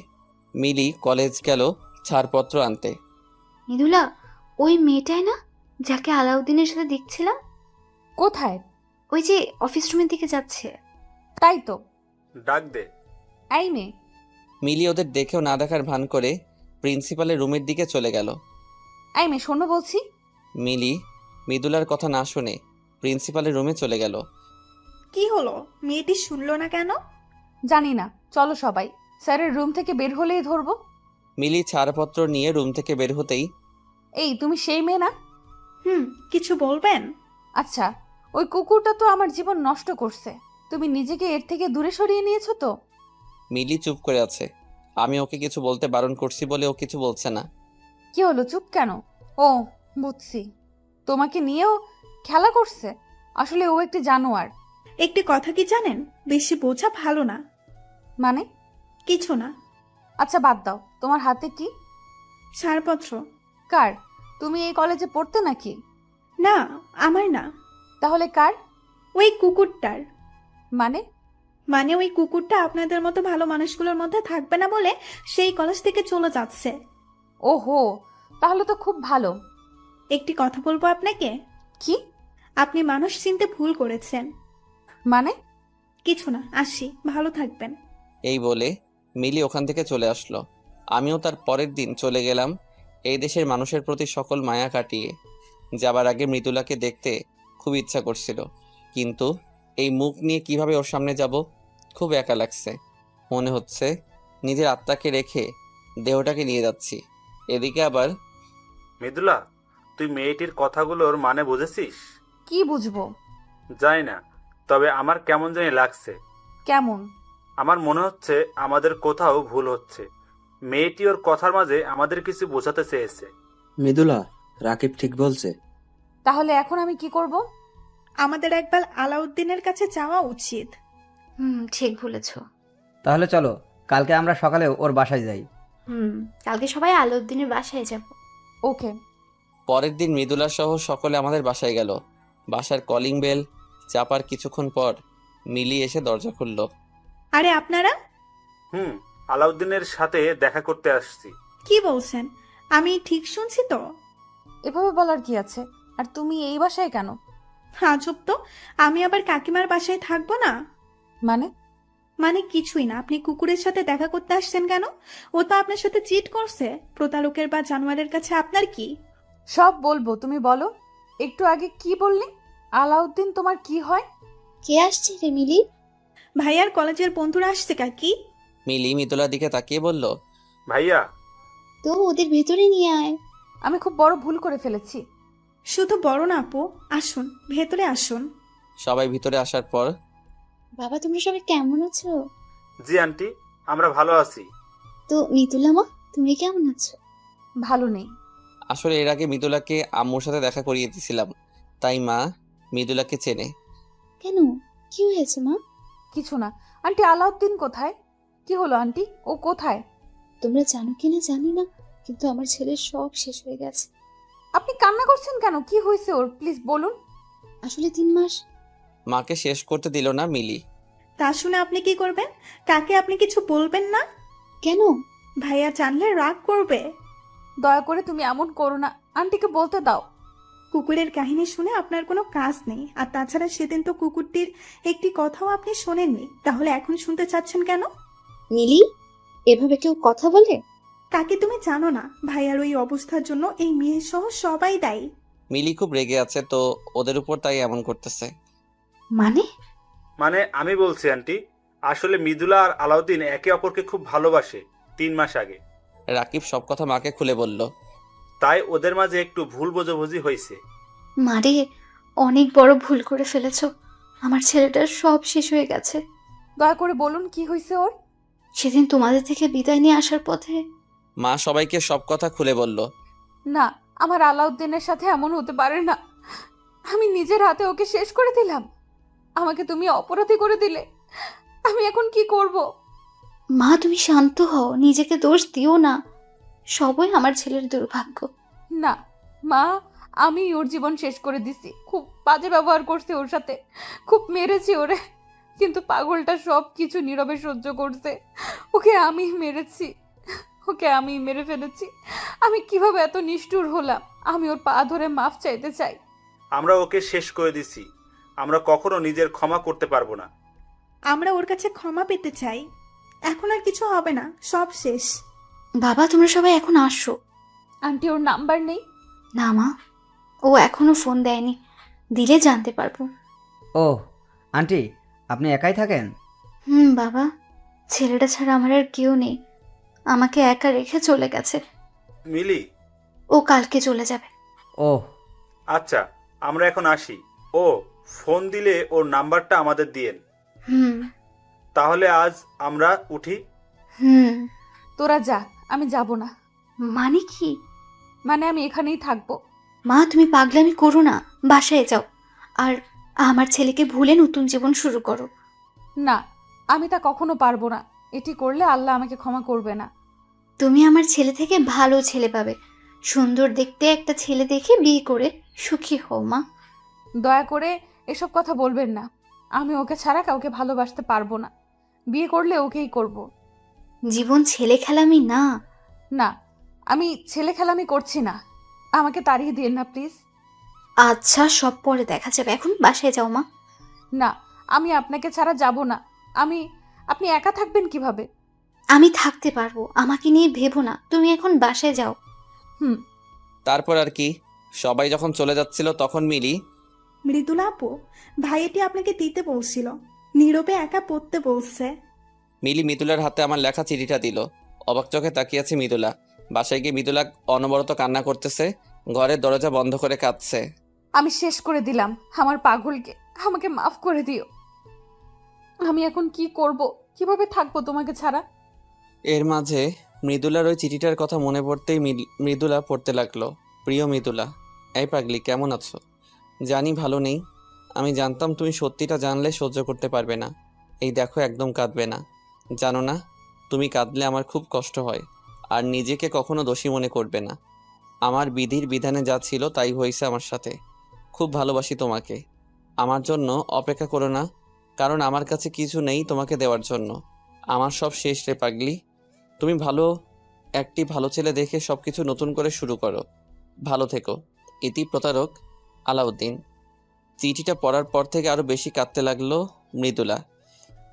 মিলি কলেজ গেল ছাড়পত্র আনতে। মৃদুলা, ওই মেয়েটাই না যাকে আলাউদ্দিনের সাথে দেখছিলাম? কোথায়? ওই যে অফিস রুমের দিকে যাচ্ছে। তাই তো। ডাক দে। এই মেয়ে। মিলি ওদের দেখেও না দেখার ভান করে প্রিন্সিপালের রুমের দিকে চলে গেল। এই মেয়ে, শোনো বলছি। মিলি মৃদুলার কথা না শুনে প্রিন্সিপালের রুমে চলে গেল। কি হলো? মেয়েটি শুনলো না কেন? জানি না, চলো সবাই, স্যারের রুম থেকে বের হলেই ধরবো। মিলি ছাড়পত্র নিয়ে রুম থেকে বের হতেই, এই তুমি সেই মেয়ে না? কিছু বলবেন? আচ্ছা, ওই কুকুরটা তো আমার জীবন নষ্ট করছে, তুমি নিজেকে এর থেকে দূরে সরিয়ে নিয়েছো তো? মিলি চুপ করে আছে। আমি ওকে কিছু বলতে বারণ করছি বলে ও কিছু বলছে না। কি হলো, চুপ কেন? ও বুঝছি, তোমাকে নিয়েও খেলা করছে। আসলে ও একটি জানোয়ার। একটি কথা কি জানেন, বেশি বোঝা ভালো না। মানে? কিছু না। আচ্ছা বাদ দাও, তোমার হাতে কি? ছাড়পত্র। কার? তুমি এই কলেজে পড়তে নাকি? না, আমার না। তাহলে কার? ওই কুকুরটার। মানে? মানে ওই কুকুরটা আপনাদের মতো ভালো মানুষগুলোর মধ্যে থাকবে না বলে সেই কলেজ থেকে চলে যাচ্ছে। ওহো, তাহলে তো খুব ভালো। একটি কথা বলবো আপনাকে। কি? আপনি মানুষ চিনতে ভুল করেছেন। মানে? কিছু না, আসি, ভালো থাকবেন। এই বলে মিলি ওখান থেকে চলে আসলো। আমিও তার পরের দিন চলে গেলাম এই দেশের মানুষের প্রতি সকল মায়া কাটিয়ে। যাবার আগে মৃদুলাকে দেখতে খুব ইচ্ছা করছিল, কিন্তু এই মুখ নিয়ে কিভাবে ওর সামনে যাব? খুব একা লাগছে। মনে হচ্ছে নিজের আত্মাকে রেখে দেহটাকে নিয়ে যাচ্ছি। এদিকে আবার মৃদুলা, তুই মেয়েটির কথাগুলোর মানে বুঝেছিস? কি বুঝবো? জানি না, তবে আমার কেমন জানি লাগছে। কেমন? আমার মনে হচ্ছে আমাদের কোথাও ভুল হচ্ছে। মেয়েটি ওর কথার মাঝে আমাদের কিছু বোঝাতে চেয়েছে। মৃদুলা, রাকিব ঠিক বলছে। তাহলে এখন আমি কি করব? আমাদের একবার আলাউদ্দিনের কাছে যাওয়া উচিত। ঠিক বলেছো। তাহলে চলো, কালকে আমরা সকালে ওর বাসায় যাই। কালকে সবাই আলাউদ্দিনের বাসায় যাব। ওকে। পরের দিন মৃদুলা সহ সকলে আমাদের বাসায় গেল। বাসার কলিং বেল চাপার কিছুক্ষণ পর মিলি এসে দরজা খুলল। আরে আপনারা? আলাউদ্দিনের সাথে দেখা করতে আসছি। কি বলছেন? আমি ঠিক শুনছি তো? এভাবে বলার কি আছে? আর তুমি এই বাসায় কেন? আজব তো, আমি আবার কাকিমার বাসায় থাকবো না? মানে? মানে কিছুই না। আপনি কুকুরের সাথে দেখা করতে আসছেন কেন? ও তো আপনার সাথে চিট করছে। প্রতারকের বা জানোয়ারের কাছে আপনার কি? সব বলবো, তুমি বলো। একটু আগে কি বললি? আলাউদ্দিন তোমার কি হয়? কে আসছে রে মিলি? ভাইয়ার কলেজের বন্ধুরা আসছে কাকি। মিলি মৃদুলার দিকে তাকিয়ে বলল, ভাইয়া তো ওদের ভেতরে নিয়ে আয়। আমি খুব বড় ভুল করে ফেলেছি। শুধু বড় না আপু, আসুন ভেতরে আসুন। সবাই ভিতরে আসার পর বাবা তোমরা সবাই কেমন আছো? জি আন্টি, আমরা ভালো আছি। তো মিতুলা মা, তুমি কেমন আছো? ভালো নেই। আসলে এর আগে মৃদুলাকে আম্মুর সাথে দেখা করিয়ে দিয়েছিলাম, তাই মা মৃদুলাকে চেনে। কেন, কি হয়েছে মা? কিছু না। আন্টি আলাউদ্দিন কোথায়? কি হলো আন্টি, ও কোথায়? তোমরা জানো কিনা জানি না, কিন্তু আমার ছেলের সব শেষ হয়ে গেছে। আপনি কান্না করছেন কেন? কি হয়েছে ওর, প্লিজ বলুন। আসলে 3 মাস। মাকে শেষ করতে দিল না মিলি। তা শুনে আপনি কি করবেন? কাকে আপনি কিছু বলবেন না? কেন? ভাইয়া জানলে রাগ করবে। দয়া করে তুমি এমন করো না, আন্টিকে বলতে দাও। কুকুরের কাহিনী শুনে আপনার কোনো কাজ নেই, আর তাছাড়া সেদিন তো কুকুরটির একটি কথাও আপনি শোনেননি, তাহলে এখন শুনতে চাচ্ছেন কেন? মিলি, এভাবে কেউ কথা বলে? কাকে তুমি জানো না, ভাইয়ার ওই অবস্থার জন্য এই মেয়ে সহ সবাই দায়ী। মিলি খুব রেগে আছে তো ওদের উপর, তাই এমন করতেছে। মানে? মানে আমি বলছি আন্টি, আসলে মৃদুলা আর আলাউদ্দিন একে অপরকে খুব ভালোবাসে 3 মাস আগে। রাকিব সব কথা মাকে খুলে বলল। তাই ওদের মাঝে একটু ভুল বোঝাবুঝি হয়েছে। মারে, অনেক বড় ভুল করে ফেলেছো। আমার ছেলেটার সব শেষ হয়ে গেছে। দয়া করে বলুন কি হয়েছে ওর। সেদিন তোমাদের থেকে বিদায় নিয়ে আসার পথে মা সবাইকে সব কথা খুলে বলল। না, আমার আলাউদ্দিনের সাথে এমন হতে পারে না। আমি নিজের হাতে ওকে শেষ করে দিলাম। আমাকে তুমি অপরাধী করে দিলে। আমি এখন কি করব? মা, তুমি শান্ত হও, নিজেকে দোষ দিও না। সবই আমার ছেলের দুর্ভাগ্য। না মা, আমি ওর জীবন শেষ করে দিছি। খুব বাজে ব্যবহার করছি ওর সাথে, খুব মেরেছি ওরে, কিন্তু পাগলটা সব কিছু নীরবে সহ্য করছে। ওকে আমি মেরেছি, ওকে আমি মেরে ফেলেছি। আমি কিভাবে এত নিষ্ঠুর হলাম? আমি ওর পা ধরে মাফ চাইতে চাই। আমরা ওকে শেষ করে দিছি, আমরা কখনো নিজের ক্ষমা করতে পারবো না। আমরা ওর কাছে ক্ষমা পেতে চাই। এখন আর কিছু হবে না, সব শেষ। বাবা, তোমরা সবাই এখন আসো। আন্টি ওর নাম্বার নেই? না মা, ও এখনো ফোন দেয়নি, দিলে জানতে পারবো। ও আন্টি, আপনি একাই থাকেন? বাবা, ছেলেটা ছাড়া আমার আর কেউ নেই। আমাকে একা রেখে চলে গেছে। মিলি, ও কালকে চলে যাবে। ও আচ্ছা আমরা এখন আসি। ও ফোন দিলে ওর নাম্বারটা আমাদের দিয়েন। হুম তাহলে আজ আমরা উঠি। হুম তোরা যা, আমি যাব না। মানে কি? মানে আমি এখানেই থাকবো। মা, তুমি পাগলামি করো না, বাসায় যাও। আর আমার ছেলেকে ভুলে নতুন জীবন শুরু করো। না, আমি তা কখনো পারবো না। এটি করলে আল্লাহ আমাকে ক্ষমা করবে না। তুমি আমার ছেলে থেকে ভালো ছেলে পাবে। সুন্দর দেখতে একটা ছেলে দেখে বিয়ে করে সুখী হও মা। দয়া করে এসব কথা বলবেন না। আমি ওকে ছাড়া কাউকে ভালোবাসতে পারবো না। বিয়ে করলে ওকেই করব। জীবন ছেলে খেলামি না। না, আমি ছেলে খেলামি করছি না। আমাকে তাড়িয়ে দিন না প্লিজ। আচ্ছা, সব পরে দেখা যাবে, এখন বাসায় যাও মা। না, আমি আপনাকে ছাড়া যাব না। আপনি একা থাকবেন কিভাবে? আমি থাকতে পারবো, আমাকে নিয়ে ভেবো না, তুমি এখন বাসায় যাও। হুম। তারপর আর কি, সবাই যখন চলে যাচ্ছিল তখন মিলি, মৃদুলা আপু, ভাইয়াটি আপনাকে দিতে বলছিল, নীরবে একা পড়তে বলছে। মিলি মৃদুলার হাতে আমার লেখা চিঠিটা দিল। অবাক চোখে তাকিয়ে আছে মৃদুলা। বাসায় গিয়ে মৃদুলা অনবরত কান্না করতেছে, ঘরের দরজা বন্ধ করে কাঁদছে। আমি শেষ করে দিলাম আমার পাগলকে। আমাকে মাফ করে দিও। আমি এখন কি করব? কিভাবে থাকবো তোমাকে ছাড়া? এর মাঝে মৃদুলার ওই চিঠিটার কথা মনে পড়তেই মৃদুলা পড়তে লাগলো। প্রিয় মৃদুলা, এই পাগলি কেমন আছো? জানি ভালো নেই। আমি জানতাম তুমি সত্যিটা জানলে সহ্য করতে পারবে না। এই দেখো, একদম কাঁদবে না। জানো না, তুমি কাঁদলে আমার খুব কষ্ট হয়। আর নিজেকে কখনো দোষী মনে করবে না। আমার বিধির বিধানে যা ছিল তাই হয়েছে আমার সাথে। খুব ভালোবাসি তোমাকে। আমার জন্য অপেক্ষা করো না, কারণ আমার কাছে কিছু নেই তোমাকে দেওয়ার জন্য। আমার সব শেষ রে পাগলি। তুমি ভালো ছেলে দেখে সব কিছু নতুন করে শুরু করো। ভালো থেকো। ইতি প্রতারক আলাউদ্দিন। চিঠিটা পড়ার পর থেকে আরো বেশি কাঁদতে লাগলো মৃদুলা।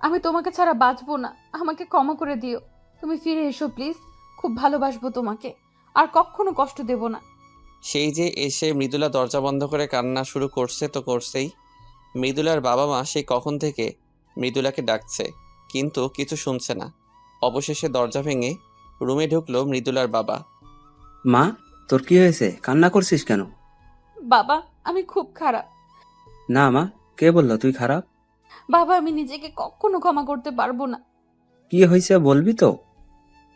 আমি তোমাকে ছাড়া বাঁচবো না। আমাকে ক্ষমা করে দিও। তুমি ফিরে এসো প্লিজ। খুব ভালোবাসবো তোমাকে, আর কখনো কষ্ট দেব না। সেই যে এসে মৃদুলা দরজা বন্ধ করে কান্না শুরু করছে তো করছেই। মৃদুলার বাবা মা সেই কখন থেকে মৃদুলাকে ডাকছে, কিন্তু কিছু শুনছে না। অবশেষে দরজা ভেঙে রুমে ঢুকলো মৃদুলার বাবা। মা, তোর কি হয়েছে? কান্না করছিস কেন? বাবা আমি খুব খারাপ। না মা, কে বললো তুই খারাপ? বাবা আমি নিজেকে কখনো ক্ষমা করতে পারবো না। কি হয়েছে বলবি তো?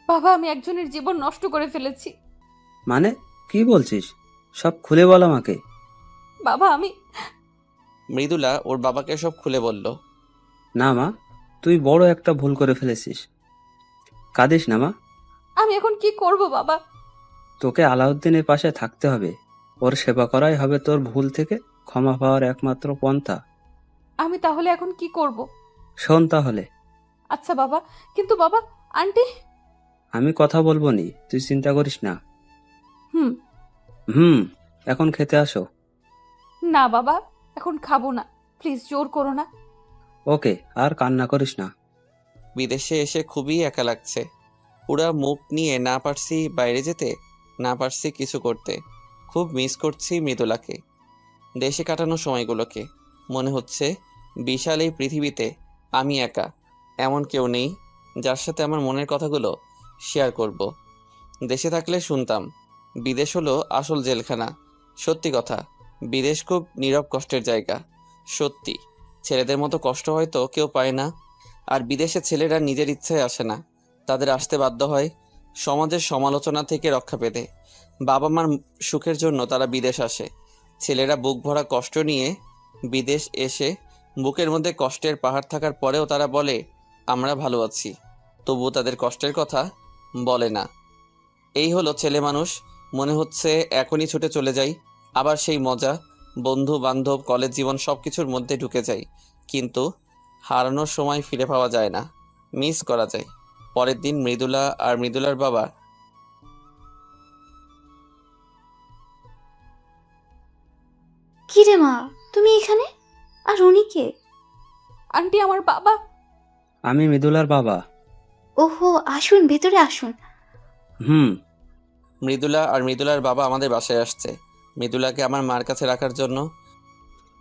বাবা আমি একজনের জীবন নষ্ট করে ফেলেছি। মানে কি বলছিস? সব খুলে বল আমাকে। বাবা আমি মৃদুলা ওর বাবাকে সব খুলে বলল। না মা, তুই বড় একটা ভুল করে ফেলেছিস। কাঁদিস না মা। আমি এখন কি করব বাবা? তোকে আলাউদ্দিনের পাশে থাকতে হবে। ওর সেবা করাই হবে তোর ভুল থেকে ক্ষমা পাওয়ার একমাত্র পন্থা। আমি তাহলে এখন কি করব? শোন তাহলে। আচ্ছা বাবা, কিন্তু বাবা আন্টি। আমি কথা বলবো নি, তুই চিন্তা করিস না। হুম। হুম, এখন খেতে আসো। না বাবা, এখন খাবো না, প্লিজ জোর করো না। ওকে, আর কান্না করিস না। বিদেশে এসে খুবই একা লাগছে। পুরা মুখ নিয়ে না পারছি বাইরে যেতে, না পারছি কিছু করতে। খুব মিস করছি মৃদুলাকে, দেশে কাটানো সময়গুলোকে। মনে হচ্ছে বিশাল এই পৃথিবীতে আমি একা, এমন কেউ নেই যার সাথে আমার মনের কথাগুলো শেয়ার করব। দেশে থাকলে শুনতাম বিদেশ হলো আসল জেলখানা। সত্যি কথা, বিদেশ খুব নীরব কষ্টের জায়গা। সত্যি, ছেলেদের মতো কষ্ট হয়তো কেউ পায় না। আর বিদেশে ছেলেরা নিজের ইচ্ছায় আসে না, তাদের আসতে বাধ্য হয় সমাজের সমালোচনা থেকে রক্ষা পেতে। বাবা মার সুখের জন্য তারা বিদেশ আসে। ছেলেরা বুক ভরা কষ্ট নিয়ে বিদেশ এসে বুকের মধ্যে কষ্টের পাহাড় থাকার পরেও তারা বলে আমরা ভালো আছি, তবুও তাদের কষ্টের কথা বলে না। এই হলো ছেলে মানুষ। মনে হচ্ছে এখনই ছুটে চলে যাই, আবার সেই মজা, বন্ধু বান্ধব, কলেজ জীবন সব কিছুর মধ্যে ঢুকে যাই। কিন্তু হারানোর সময় ফিরে পাওয়া যায় না, মিস করা যায়। পরের দিন মৃদুলা আর মৃদুলার বাবা কি রে মা, তুমি এখানে? আর উনি কে? আন্টি আমার বাবা। আমি মৃদুলার বাবা। ওহো, আসুন ভেতরে আসুন। হুম। মৃদুলা আর মৃদুলার বাবা আমাদের বাসায় আসছে মৃদুলাকে আমার মার কাছে রাখার জন্য।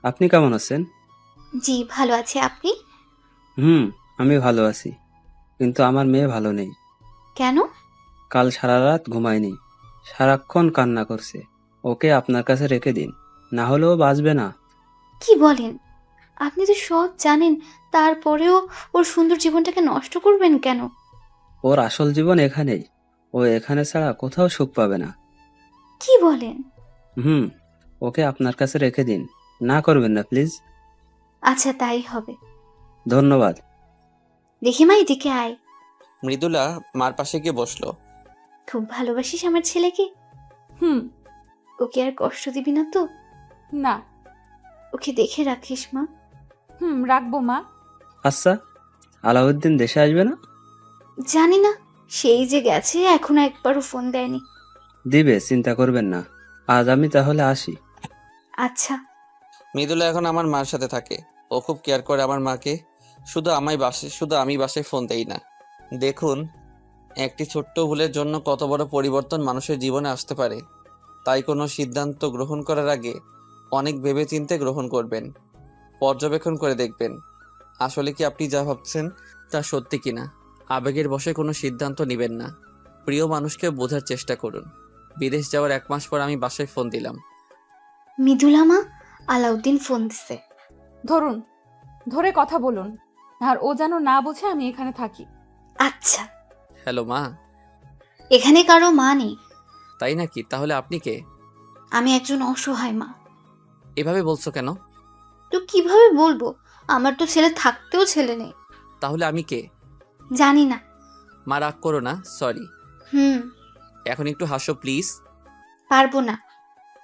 আপনি কেমন আছেন? জি ভালো আছে, আপনি? হুম, আমি ভালো আছি, কিন্তু আমার মেয়ে ভালো নেই। কেন? কাল সারা রাত ঘুমায়নি, সারাক্ষণ কান্না করছে। ওকে আপনার কাছে রেখে দিন, না হলেও বাঁচবে না। কি বলেন? আপনি তো সব জানেন, তারপরেও ওর সুন্দর জীবনটাকে নষ্ট করবেন কেন? ওর আসল জীবন এখানেই। ও এখানে ছাড়া কোথাও সুখ পাবে না। কি বলেন? হুম, ওকে আপনার কাছে রেখে দিন, না করবেন না প্লিজ। আচ্ছা তাই হবে। ধন্যবাদ। দেখি মা, এদিকে আয়। মৃদুলা মার পাশে গিয়ে বসলো। খুব ভালোবাসিস আমার ছেলেকে? হুম। ওকে আর কষ্ট দিবি না তো? না। ওকে দেখে রাখিস মা। হুম, রাখবো মা। আচ্ছা, আলাউদ্দিন দেশে আসবে না? জানি না, সেই যে গেছে, এখনো একবারও ফোন দেয়নি। দিবে, চিন্তা করবেন না। আজ আমি তাহলে আসি। আচ্ছা। মৃদুলা এখন আমার মার সাথে থাকে। ও খুব কেয়ার করে আমার মাকে। শুধু আমি বাসায় ফোন দেই না। দেখুন, একটি ছোট্ট ভুলের জন্য কত বড় পরিবর্তন মানুষের জীবনে আসতে পারে। তাই কোনো সিদ্ধান্ত গ্রহণ করার আগে অনেক ভেবেচিন্তে গ্রহণ করবেন, পর্যবেক্ষণ করে দেখবেন আসলে কি আপনি যা ভাবছেন তা সত্যি কিনা। আবেগের বশে কোনো সিদ্ধান্ত নেবেন না। প্রিয় মানুষকে বোঝার চেষ্টা করুন। বিদেশ যাওয়ার 1 মাস পর আমি বাসায় ফোন দিলাম। মৃদুলা মা, আলাউদ্দিন ফোন দিছে। ধরুন, ধরে কথা বলুন, আর ও যেন না বোঝে আমি এখানে থাকি। আচ্ছা। হ্যালো মা। এখানে কারো মা নেই। তাই নাকি? তাহলে আপনি কে? আমি একজন অসহায় মা। এভাবে বলছো কেন? তো কিভাবে বলবো? আমার তো ছেলে থাকতেও ছেলে নেই। তাহলে আমি কে? জানি না। মা রাগ করো না, সরি। হুম। এখন একটু হাসো প্লিজ। পারবো না,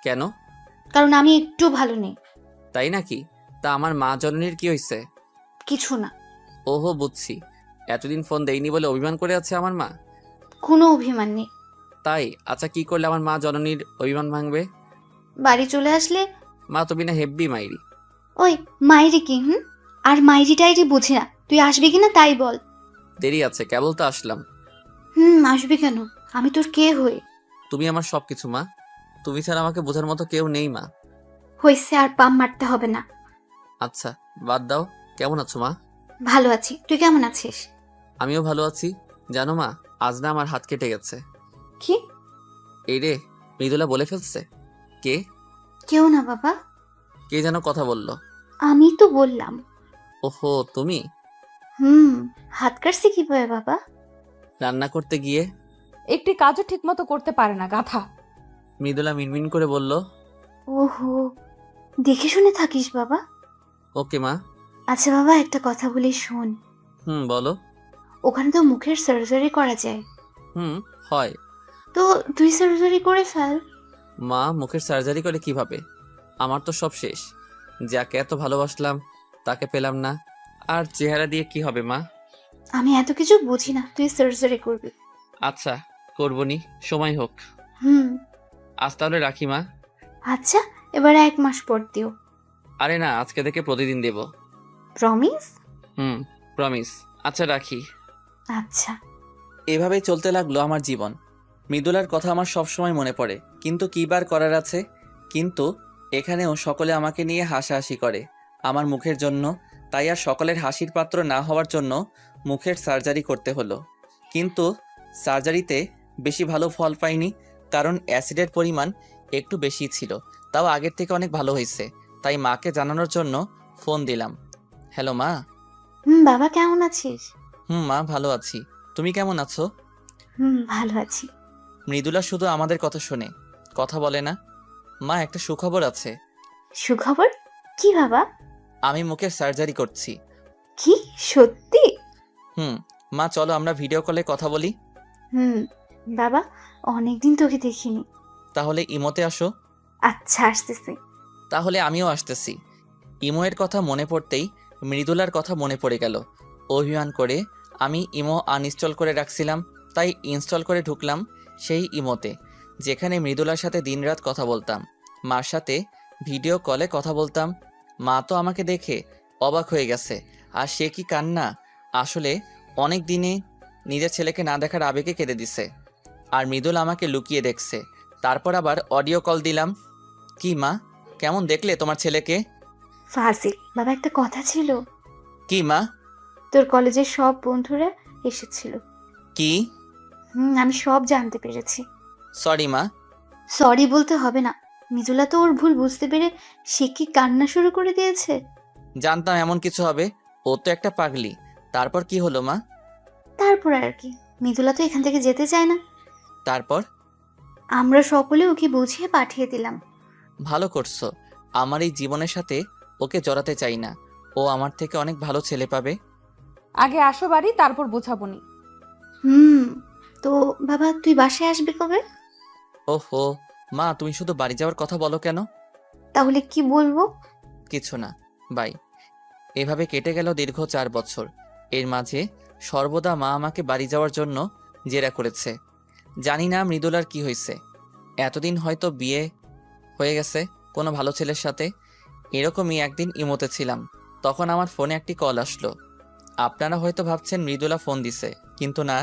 কেন? কারণ আমি একটু ভালো নেই। তাই নাকি? তা আমার মা জননীর কি হয়েছে? কিছু না। ওহো, বুঝছি। এতদিন ফোন দেয়নি বলে অভিমান করে আছে আমার মা। কোনো অভিমান নেই। তাই? আচ্ছা, কি করলে আমার মা জননীর অভিমান ভাঙবে? বাড়ি চলে আসলে। মা তুমি না হেব্বি মাইরি। ওই মাইরি কি? আর মাইরি টাইরি বুঝি না। তুই আসবি কিনা তাই বল। দেরি আছে, কেবল তো আসলাম। আসবি কেন? আমি তোর কে হই? তুমি আমার সব কিছু মা। তুমি ছাড়া আমাকে বোঝার মতো কেউ নেই মা। হয়েছে, আর পাম মারতে হবে না। আচ্ছা বাদ দাও। কেমন আছো মা? ভালো আছি, তুই কেমন আছিস? আমিও ভালো আছি। জানো মা, আজ না আমার হাত কেটে গেছে। কি? এই রে, মৃদুলা বলে ফেলছে। কে? কেউ না বাবা। কে যেন কথা বলল। আমি তো বললাম। ওহো, তুমি? হাত কাটছি কিভাবে বাবা? রান্না করতে গিয়ে। একটি কাজও ঠিকমতো করতে পারে না, গাধা। মৃদুলা মিনমিন করে বলল। ওহো, দেখে শুনে থাকিস বাবা। ওকে মা। আচ্ছা বাবা, একটা কথা বলি শোন। বলো। ওখানে তো মুখের সার্জারি করা যায়। হয়। তো তুই সার্জারি করে ফেল। মা, মুখের সার্জারি করে কিভাবে? আমার তো সব শেষ। যাকে এত ভালোবাসলাম তাকে পেলাম না, আর চেহারা দিয়ে কি হবে মা? আমি এত কিছু বুঝি না, তুই সার্জারি করবি। আচ্ছা, করবনি, সময় হোক। হুম। আজ তাহলে রাখি মা। আচ্ছা, এবার 1 মাস পর দিও। আরে না, আজকে থেকে প্রতিদিন দেব। প্রমিস? প্রমিস। আচ্ছা রাখি। আচ্ছা। এভাবেই চলতে লাগলো আমার জীবন। মৃদুলার কথা আমার সব সময় মনে পড়ে, কিন্তু কী বার করার আছে। কিন্তু এখানেও সকলে আমাকে নিয়ে হাসাহাসি করে আমার মুখের জন্য। তাই আর সকলের হাসির পাত্র না হওয়ার জন্য মুখের সার্জারি করতে হলো। কিন্তু সার্জারিতে বেশি ভালো ফল পাইনি, কারণ অ্যাসিডের পরিমাণ একটু বেশি ছিল। তাও আগের থেকে অনেক ভালো হয়েছে। তাই মাকে জানানোর জন্য ফোন দিলাম। হ্যালো মা। বাবা কেমন আছিস? মা, ভালো আছি। তুমি কেমন আছো? ভালো আছি। মৃদুলা শুধু আমাদের কথা শোনে, কথা বলে না। মা, একটা সুখবর আছে। সুখবর? কি বাবা? আমি মুখের সার্জারি করছি। কি, সত্যি? মা, চলো আমরা ভিডিও কলে কথা বলি। বাবা, অনেকদিন তোকে দেখিনি। তাহলে ইমোতে আসো। আচ্ছা, আসতেছি। তাহলে আমিও আসতেছি। ইমোয়ের কথা মনে পড়তেই মৃদুলার কথা মনে পড়ে গেল। অভিমান করে আমি ইমো আনইনস্টল করে রাখছিলাম, তাই ইনস্টল করে ঢুকলাম সেই ইমোতে, যেখানে মৃদুলার সাথে দিনরাত কথা বলতাম, মার সাথে ভিডিও কলে কথা বলতাম। মা তো আমাকে দেখে অবাক হয়ে গেছে। আর সে কি কান্না! আসলে অনেক দিনে নিজের ছেলেকে না দেখার আবেগে কেঁদে দিছে। আর মৃদুল আমাকে লুকিয়ে দেখছে। তারপর আবার অডিও কল দিলাম। কি মা, কেমন দেখলে তোমার ছেলেকে? ফাজিল বাবা, একটা কথা ছিল। কি মা? তোর কলেজের সব বন্ধুরা এসেছিল। কি? আমি সব জানতে পেরেছি। সরি মা। সরি বলতে হবে না। মৃদুলা তো ওর ভুল বুঝতে পেরে সে কি কান্না শুরু করে দিয়েছে। জানতাম এমন কিছু হবে। ও তো একটা পাগলি। তারপর কি হলো মা? তারপর আর কি, মৃদুলা তো এখান থেকে যেতে চায় না। তারপর? আমরা সকলে ওকে বুঝিয়ে পাঠিয়ে দিলাম। ভালো করছো। আমার এই জীবনের সাথে ওকে জড়াতে চাই না। ও আমার থেকে অনেক ভালো ছেলে পাবে। আগে আসো বাড়ি, তারপর বোঝাবনি। তো বাবা, তুই বাসায় আসবি কবে? ওহো মা, তুমি শুধু বাড়ি যাওয়ার কথা বলো কেন? তাহলে কি বলবো? কিছু না, বাই। এভাবে কেটে গেল দীর্ঘ 4 বছর। এর মাঝে সর্বদা মা আমাকে বাড়ি যাওয়ার জন্য জেরা করেছে। জানি না মৃদুলার কি হয়েছে। এতদিন হয়তো বিয়ে হয়ে গেছে কোনো ভালো ছেলের সাথে। এরকমই একদিন ইমোতে ছিলাম, তখন আমার ফোনে একটি কল আসলো। আপনারা হয়তো ভাবছেন মৃদুলা ফোন দিছে, কিন্তু না,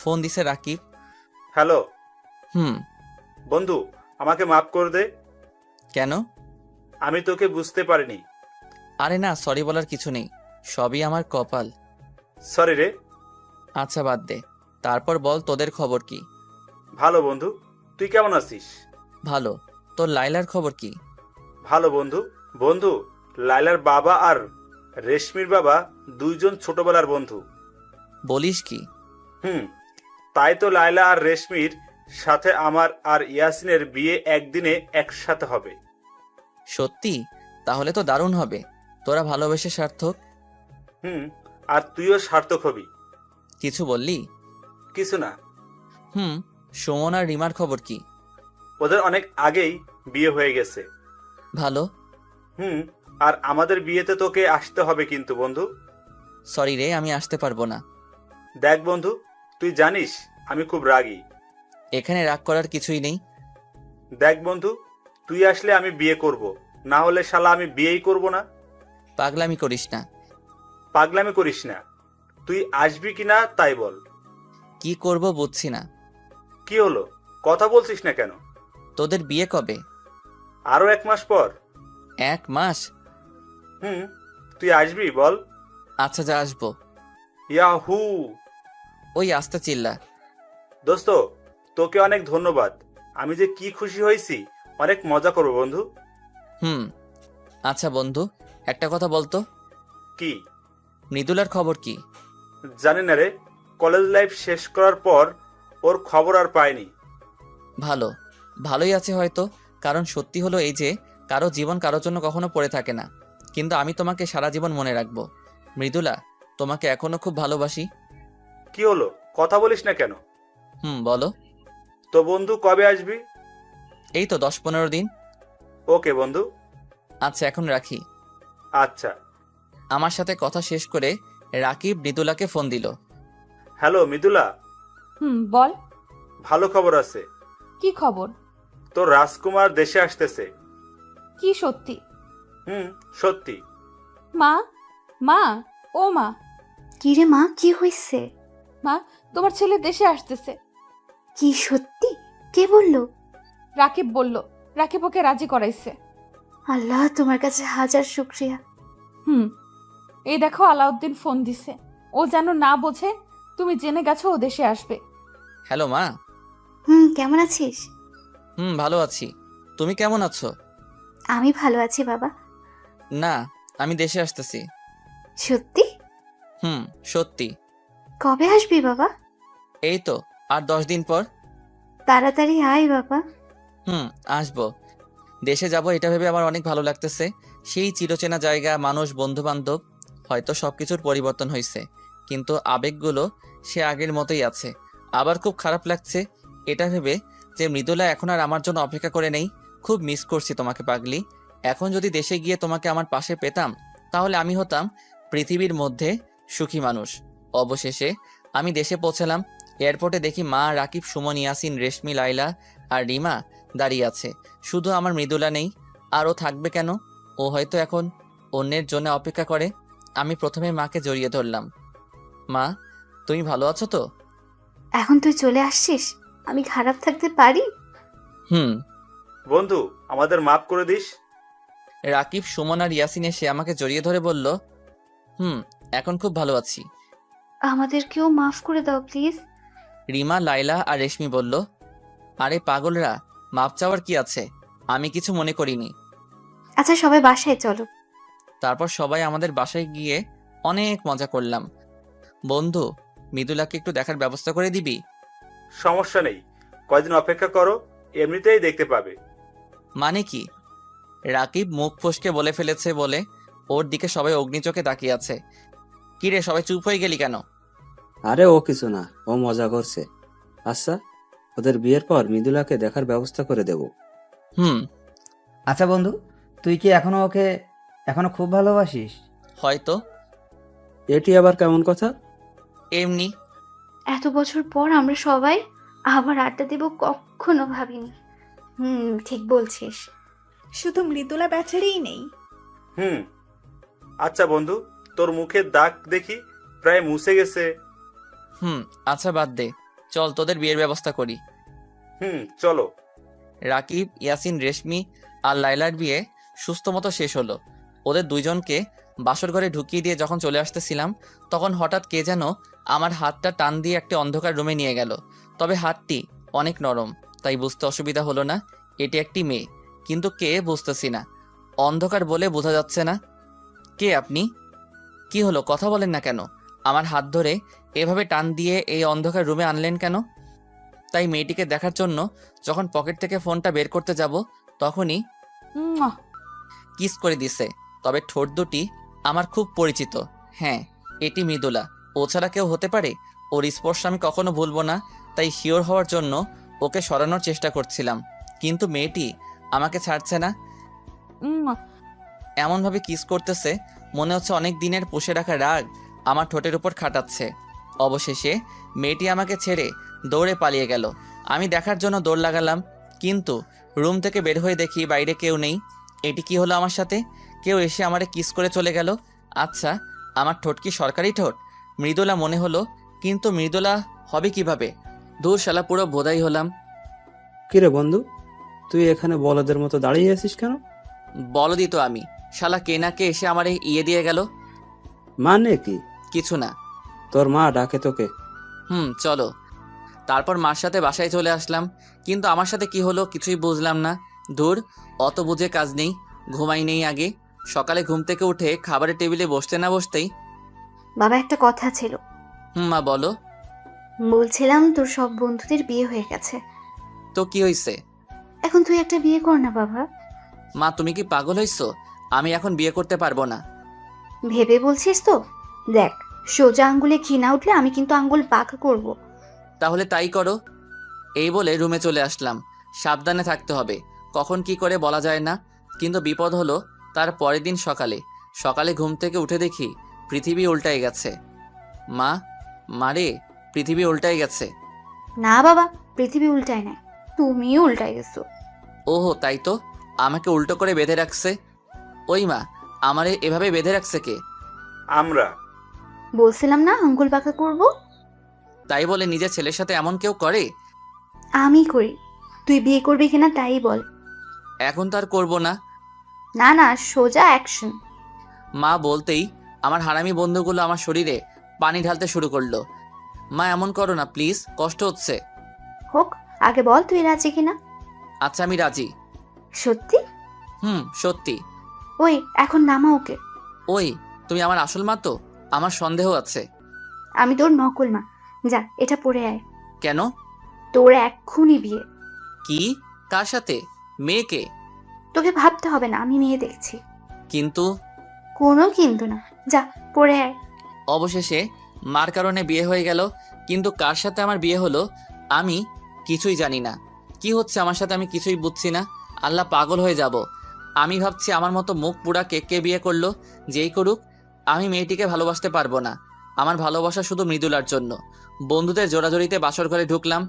ফোন দিছে রাকিব। হ্যালো হুম। বন্ধু, আমাকে মাফ করে দে। কেন? আমি তোকে বুঝতে পারিনি। আরে না, সরি বলার কিছু নেই, সবই আমার কপাল। সরি রে। আচ্ছা বাদ দে। তারপর বল, তোদের খবর কি? ভালো বন্ধু, তুই কেমন আছিস? ভালো। তোর লাইলার খবর কি? ভালো বন্ধু। বন্ধু, লাইলার বাবা আর রেশমির বাবা দুইজন ছোটবেলার বন্ধু। বলিস কি? তাই তো লাইলা আর রেশমির সাথে আমার আর ইয়াসিনের বিয়ে একদিনে একসাথে হবে। সত্যি? তাহলে তো দারুণ হবে। তোরা ভালোবেসে সার্থক। আর তুইও সার্থক হবি। কিছু বললি? কিছু না। সুমন আর রিমার খবর কি? ওদের অনেক আগেই বিয়ে হয়ে গেছে। ভালো। আর আমাদের বিয়েতে তোকে আসতে হবে কিন্তু বন্ধু। সরি রে, আমি আসতে পারবো না। দেখ বন্ধু, তুই জানিস আমি খুব রাগী। এখানে রাগ করার কিছুই নেই। দেখ বন্ধু, তুই আসলে আমি বিয়ে করব, না হলে শালা আমি বিয়েই করব না। পাগলামি করিস না। পাগলামি করিস না। তুই আসবি কিনা তাই বল। কি করব বুঝছি না। কি হলো, কথা বলছিস না কেন? তোদের বিয়ে কবে? আরো 1 মাস পর। 1 মাস? হুম, তুই আসবি বল। আচ্ছা, যা আসবো। ইয়াহু! ওই আস্তে চিল্লা। দোস্ত, তোকে অনেক ধন্যবাদ। আমি যে কি খুশি হয়েছি। অনেক মজা করবো বন্ধু। হুম। আচ্ছা বন্ধু, একটা কথা বলতো, কি? মৃদুলার খবর কি? জানি না রে, কলেজ লাইফ শেষ করার পর ওর খবর আর পাইনি। ভালো, ভালোই আছে হয়তো। কারণ সত্যি হলো এই যে কারো জীবন কারোর জন্য কখনো পড়ে থাকে না। কিন্তু আমি তোমাকে সারা জীবন মনে রাখবো। মৃদুলা, তোমাকে এখনো খুব ভালোবাসি। কি হলো, কথা বলিস না কেন? বলো। তো বন্ধু কবে আসবি? এই তো 10-15 দিন। ওকে বন্ধু। আচ্ছা, এখন রাখি। আচ্ছা। আমার সাথে কথা শেষ করে রাকিব মৃদুলাকে ফোন দিল। হ্যালো মৃদুলা, বল। ভালো খবর আছে। কি খবর? তোর রাজকুমার দেশে আসতেছে। কি সত্যি? সত্যি। মা, মা, ও মা, কি রে মা, কি হয়েছে? মা, তোমার ছেলে দেশে আসতেছে। কি সত্যি? কে বললো? রাকিব বলল। রাকিব ওকে রাজি করাইছে। আল্লাহ, তোমার কাছে হাজার শুক্রিয়া। এই দেখো, আলাউদ্দিন ফোন দিছে। ও যেন না বোঝে তুমি জেনে গেছো ও দেশে আসবে। হ্যালো মা। কেমন আছিস? ভালো আছি। তুমি কেমন আছো? আমি ভালো আছি বাবা। না, আমি দেশে আসতেছি। সত্যি? সত্যি। কবে আসবি বাবা? এই তো আর 10 দিন পর। তাড়াতাড়ি আয় বাবা। আসবো। দেশে যাব এটা ভেবে আমার অনেক ভালো লাগতেছে। সেই চিরচেনা জায়গা, মানুষ, বন্ধু বান্ধব। হয়তো সবকিছুর পরিবর্তন হয়েছে, কিন্তু আবেগগুলো সে আগের মতোই আছে। আবার খুব খারাপ লাগছে এটা ভেবে যে মৃদুলা এখন আর আমার জন্য অপেক্ষা করে নেই। খুব মিস করছি তোমাকে পাগলি। এখন যদি দেশে গিয়ে তোমাকে আমার পাশে পেতাম, তাহলে আমি হতাম পৃথিবীর মধ্যে সুখী মানুষ। অবশেষে আমি দেশে পৌঁছালাম। এয়ারপোর্টে দেখি মা, রাকিব, সুমন, ইয়াসিন, রেশমি, লাইলা আর রিমা দাঁড়িয়ে আছে। শুধু আমার মৃদুলা নেই। আর ও থাকবে কেন? ও হয়তো এখন অন্যের জন্য অপেক্ষা করে। আমি প্রথমে মাকে জড়িয়ে ধরলাম। মা, তুমি ভালো আছো তো? এখন তুই চলে আসছিস, আমি খারাপ থাকতে পারি? বন্ধু, আমাদের মাফ করে দিস। রাকিব, সুমন আর ইয়াসিন এসে আমাকে জড়িয়ে ধরে বলল, এখন খুব ভালো আছি। আমাদেরকেও মাফ করে দাও প্লিজ। রিমা, লাইলা আর রেশমি বলল, আরে পাগলরা, মাপ চাওয়ার কি আছে? আমি কিছু মনে করিনি। আচ্ছা, সবাই বাসায় চলো। তারপর সবাই আমাদের বাসায় গিয়ে অনেক মজা করলাম। বন্ধু, মৃদুলাকে একটু দেখার ব্যবস্থা করে দিবি? সমস্যা নেই, কয়দিন অপেক্ষা করো, এমনিতেই দেখতে পাবে। মানে কি? রাকিব মুখ ফসকে বলে ফেলেছে বলে ওর দিকে সবাই অগ্নিচোখে তাকিয়ে আছে। কিরে, সবাই চুপ হয়ে গেলি কেন? আরে ও কিছু না, ও মজা করছে। আচ্ছা, ওদের বিয়ের পর মৃদুলাকে দেখার ব্যবস্থা করে দেব। আচ্ছা বন্ধু, তুই কি এখনো খুব ভালোবাসিস? হয়তো। এটি আবার কেমন কথা? এমনি। এত বছর পর আমরা সবাই আবার আড্ডা দেব কখনো ভাবিনি। ঠিক বলছিস। শুধু মৃদুলা বেচারেই নেই। আচ্ছা বন্ধু, তোর মুখের দাগ দেখি প্রায় মুছে গেছে। আচ্ছা বাদ দে, চল তোদের বিয়ের ব্যবস্থা করি। চলো। রাকিব, ইয়াসিন, রেশমি আর লাইলার বিয়ে সুস্থ মতো শেষ হলো। ওদের দুইজনকে বাসর ঘরে ঢুকিয়ে দিয়ে যখন চলে আসতেছিলাম, তখন হঠাৎ কে যেন আমার হাতটা টান দিয়ে একটা অন্ধকার রুমে নিয়ে গেল। তবে হাতটি অনেক নরম, তাই বুঝতে অসুবিধা হলো না এটি একটি মেয়ে। কিন্তু কে বুঝতেছি না, অন্ধকার বলে বোঝা যাচ্ছে না। কে আপনি? কি হলো, কথা বলেন না কেন? আমার হাত ধরে এভাবে টান দিয়ে এই অন্ধকার রুমে আনলেন কেন? তাই মেয়েটিকে দেখার জন্য যখন পকেট থেকে ফোনটা বের করতে যাব, তখনই কিস করে দিছে। তবে ঠোঁট দুটি আমার খুব পরিচিত। হ্যাঁ, এটি মৃদুলা। ও ছাড়া কেউ হতে পারে? ওর স্পর্শ আমি কখনো ভুলবো না। তাই শিওর হওয়ার জন্য ওকে সরানোর চেষ্টা করছিলাম, কিন্তু মেয়েটি আমাকে ছাড়ছে না। এমনভাবে কিস করতেছে, মনে হচ্ছে অনেক দিনের পুষে রাখা রাগ আমার ঠোঁটের উপর খাটাচ্ছে। অবশেষে মেয়েটি আমাকে ছেড়ে দৌড়ে পালিয়ে গেল। আমি দেখার জন্য দৌড় লাগালাম, কিন্তু রুম থেকে বের হয়ে দেখি বাইরে কেউ নেই। এটি কি হলো আমার সাথে? কেউ এসে আমারে কিস করে চলে গেল। আচ্ছা, আমার ঠোঁট কি সরকারি ঠোঁট? মৃদুলা মনে হলো, কিন্তু মৃদুলা হবে কিভাবে? দূর শালা, পুরো বোধাই হলাম। কিরে বন্ধু, তুই এখানে বলদের মতো দাঁড়িয়ে আছিস কেন? বলদি তো আমি, শালা কে না কে এসে আমার ইয়ে দিয়ে গেল। মানে কি? কিছু না। তোর মা ডাকে তোকে। চলো। তারপর মার সাথে বাসায় চলে আসলাম, কিন্তু আমার সাথে কি হলো কিছুই বুঝলাম না। ধুর, অত বুঝে কাজ নেই, ঘুমাই নেই আগে। সকালে ঘুম থেকে উঠে খাবারের টেবিলে বসতে না বসতেই বাবা, একটা কথা ছিল। মা বলো। বলছিলাম তোর সব বন্ধুদের বিয়ে হয়ে গেছে, তো কি হয়েছে? এখন তুই একটা বিয়ে কর না বাবা। মা তুমি কি পাগল হইছো? আমি এখন বিয়ে করতে পারবো না। ভেবে বলছিস তো? দেখ, সোজা আঙ্গুলে ঘি না উঠলে আমি কিন্তু আঙ্গুল বাঁকা করব। তাহলে তাই করো। এই বলে রুমে চলে আসলাম। সাবধানে থাকতে হবে, কখন কি করে বলা যায় না। কিন্তু বিপদ হলো তার পরের দিন সকালে। সকালে ঘুম থেকে উঠে দেখি পৃথিবী উল্টাই গেছে। মা, মারে, পৃথিবী উল্টাই গেছে। না বাবা, পৃথিবী উল্টায় নাই, তুমিও উল্টায় গেছো। ওহো, তাই তো, আমাকে উল্টো করে বেঁধে রাখছে। ওই মা, আমারে এভাবে বেঁধে রাখছে কে? আমরা। বলছিলাম না আঙ্গুল বাঁকা করব? তাই বলে নিজের ছেলের সাথে এমন কেউ করে? আমি করি। তুই বিয়ে করবি কিনা তাই বল। এখন তার করব না। না না, সোজা অ্যাকশন। মা বলতেই আমার হারামি বন্ধুগুলো আমার শরীরে পানি ঢালতে শুরু করলো। মা এমন করো না প্লিজ, কষ্ট হচ্ছে। হোক, আগে বল তুই রাজি কিনা। আচ্ছা, আমি রাজি। সত্যি? সত্যি। ওই এখন নামা ওকে। ওই, তুমি আমার আসল মা তো? আমার সন্দেহ আছে। আমি তোর নকল মা। যা, এটা পরে আয়। কেন? তোর এক্ষুনি বিয়ে। কি? কার সাথে? মেয়েকে? তোকে ভাবতে হবে না, আমি মেয়ে দেখছি। কিন্তু কোনো কিন্তু না, যা পরে আয়। অবশেষে মার কারণে বিয়ে হয়ে গেল। কিন্তু কার সাথে আমার বিয়ে হলো আমি কিছুই জানি না। কি হচ্ছে আমার সাথে আমি কিছুই বুঝছি না। আল্লাহ, পাগল হয়ে যাব। আমি ভাবছি আমার মতো মুখ পুরা কে বিয়ে করলো। যেই করুক, আমি মেয়েটিকে ভালোবাসতে পারবো না। আমার ভালোবাসা শুধু মৃদুলার জন্য। বন্ধুদের জোড়াজড়িতে বাসর ঘরে ঢুকলাম।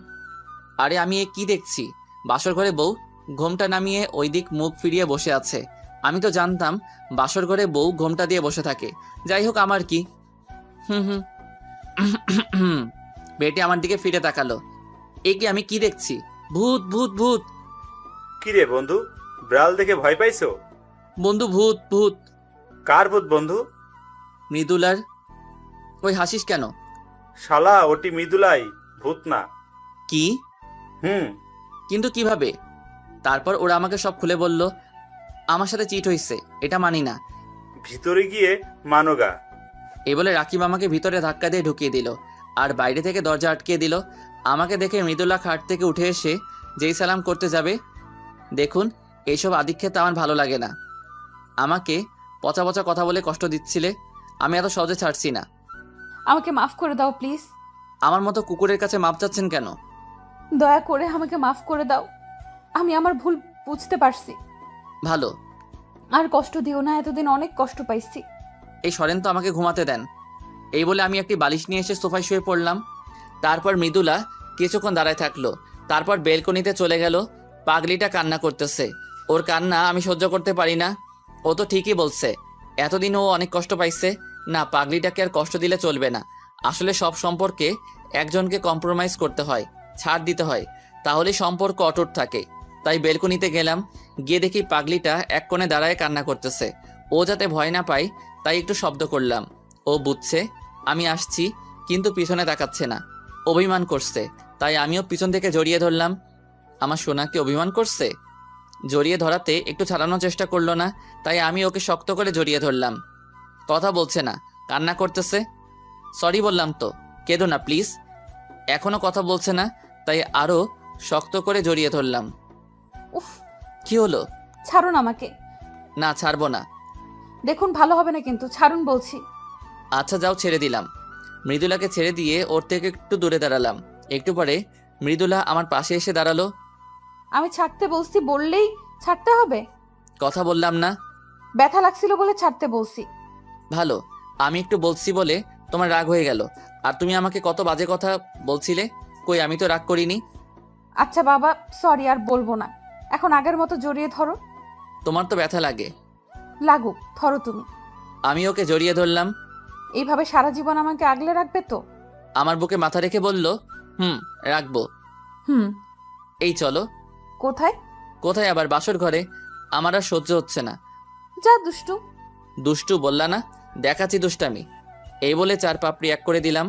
আরে আমি এ কি দেখছি? বাসর ঘরে বউ ঘোমটা নামিয়ে ওই দিক মুখ ফিরিয়ে বসে আছে। আমি তো জানতাম বাসর ঘরে বউ ঘোমটা দিয়ে বসে থাকে। যাই হোক, আমার কি। হুম। বেটি আমার দিকে ফিরে তাকালো। এ কি আমি কি দেখছি? ভূত ভূত ভূত! কিরে বন্ধু, ব্রাল দেখে ভয় পাইছো? বন্ধু, ভূত ভূত! কার ভূত বন্ধু? মৃদুলার। ওই হাসিস কেন? শালা ওটি মৃদুলাই, ভূত না। কি? হুম। কিন্তু কিভাবে? তারপর ওরা আমাকে সব খুলে বলল। আমার সাথে চিট হইছে, এটা মানি না। ভিতরে গিয়ে মানোগা। এই বলে রাকিব আমাকে ভিতরে ধাক্কা দিয়ে ঢুকিয়ে দিল আর বাইরে থেকে দরজা আটকিয়ে দিল। আমাকে দেখে মৃদুলা খাট থেকে উঠে এসে যেই সালাম করতে যাবে, দেখুন এইসব আদিক্ষেত আমার ভালো লাগে না। আমাকে পচা পচা কথা বলে কষ্ট দিচ্ছিলে, আমি এত সহজে ছাড়ছি না। আমাকে মাফ করে দাও প্লিজ। আমার মতো কুকুরের কাছে মাপ চাচ্ছেন কেন? দয়া করে আমাকে মাফ করে দাও। আমি আমার ভুল বুঝতে পারছি। ভালো। আর কষ্ট দিও না, এতদিন অনেক কষ্ট পাইছি। এই সরেন তো, আমাকে ঘুমাতে দেন। এই বলে আমি একটি বালিশ নিয়ে এসে সোফায় শুয়ে পড়লাম। তারপর মৃদুলা কিছুক্ষণ দাঁড়ায় থাকলো, তারপর বেলকনিতে চলে গেল। পাগলিটা কান্না করতেছে। ওর কান্না আমি সহ্য করতে পারি না। ও তো ঠিকই বলছে, এতদিন ও অনেক কষ্ট পাইছে। না, পাগলিটাকে আর কষ্ট দিলে চলবে না। আসলে সব সম্পর্কে একজনকে কম্প্রোমাইজ করতে হয়, ছাড় দিতে হয়, তাহলে সম্পর্ক অটুট থাকে। তাই বেলকনিতে গেলাম, গিয়ে দেখি পাগলিটা এক কোণে দাঁড়ায় কান্না করতেছে। ও যাতে ভয় না পায় তাই একটু শব্দ করলাম। ও বুঝছে আমি আসছি, কিন্তু পিছনে তাকাচ্ছে না, অভিমান করছে। তাই আমিও পিছন থেকে জড়িয়ে ধরলাম। আমার সোনাকে অভিমান করছে। জড়িয়ে ধরাতে একটু ছাড়ানোর চেষ্টা করলো না, তাই আমি ওকে শক্ত করে জড়িয়ে ধরলাম। কথা বলছে না, কান্না করতেছে। সরি বললাম তো, কেঁদো না প্লিজ। এখনো কথা বলছে না, তাই আরও শক্ত করে জড়িয়ে ধরলাম। উফ, কি হলো? ছাড়ুন আমাকে। না, ছাড়বো না। দেখুন ভালো হবে না কিন্তু, ছাড়ুন বলছি। আচ্ছা যাও, ছেড়ে দিলাম। মৃদুলাকে ছেড়ে দিয়ে ওর থেকে একটু দূরে দাঁড়ালাম। একটু পরে মৃদুলা আমার পাশে এসে দাঁড়ালো। আমি ছাড়তে বলছি বললেই ছাড়তে হবে? কথা বললাম না? ব্যথা লাগছিল বলে ছাড়তে বলছি। ভালো, আমি একটু বলছি বলে তোমার রাগ হয়ে গেল। আর তুমি আমাকে কত বাজে কথা বলছিলে। কই, আমি তো রাগ করিনি। আচ্ছা বাবা, সরি, আর বলবো না। এখন আগের মতো জড়িয়ে ধরো। তোমার তো ব্যথা লাগে। লাগুক, ধরো তুমি। আমি ওকে জড়িয়ে ধরলাম। এইভাবে সারা জীবন আমাকে আগলে রাখবে তো? আমার বুকে মাথা রেখে বলল, রাখবো। হুম। এই চলো। কোথায়? কোথায় আবার? বাসর ঘরে। আমার আর সহ্য হচ্ছে না। যা দুষ্টু। দুষ্টু বললা না? দেখাচ্ছি দুষ্টামি। এই বলে 4 পাপড়ি এক করে দিলাম।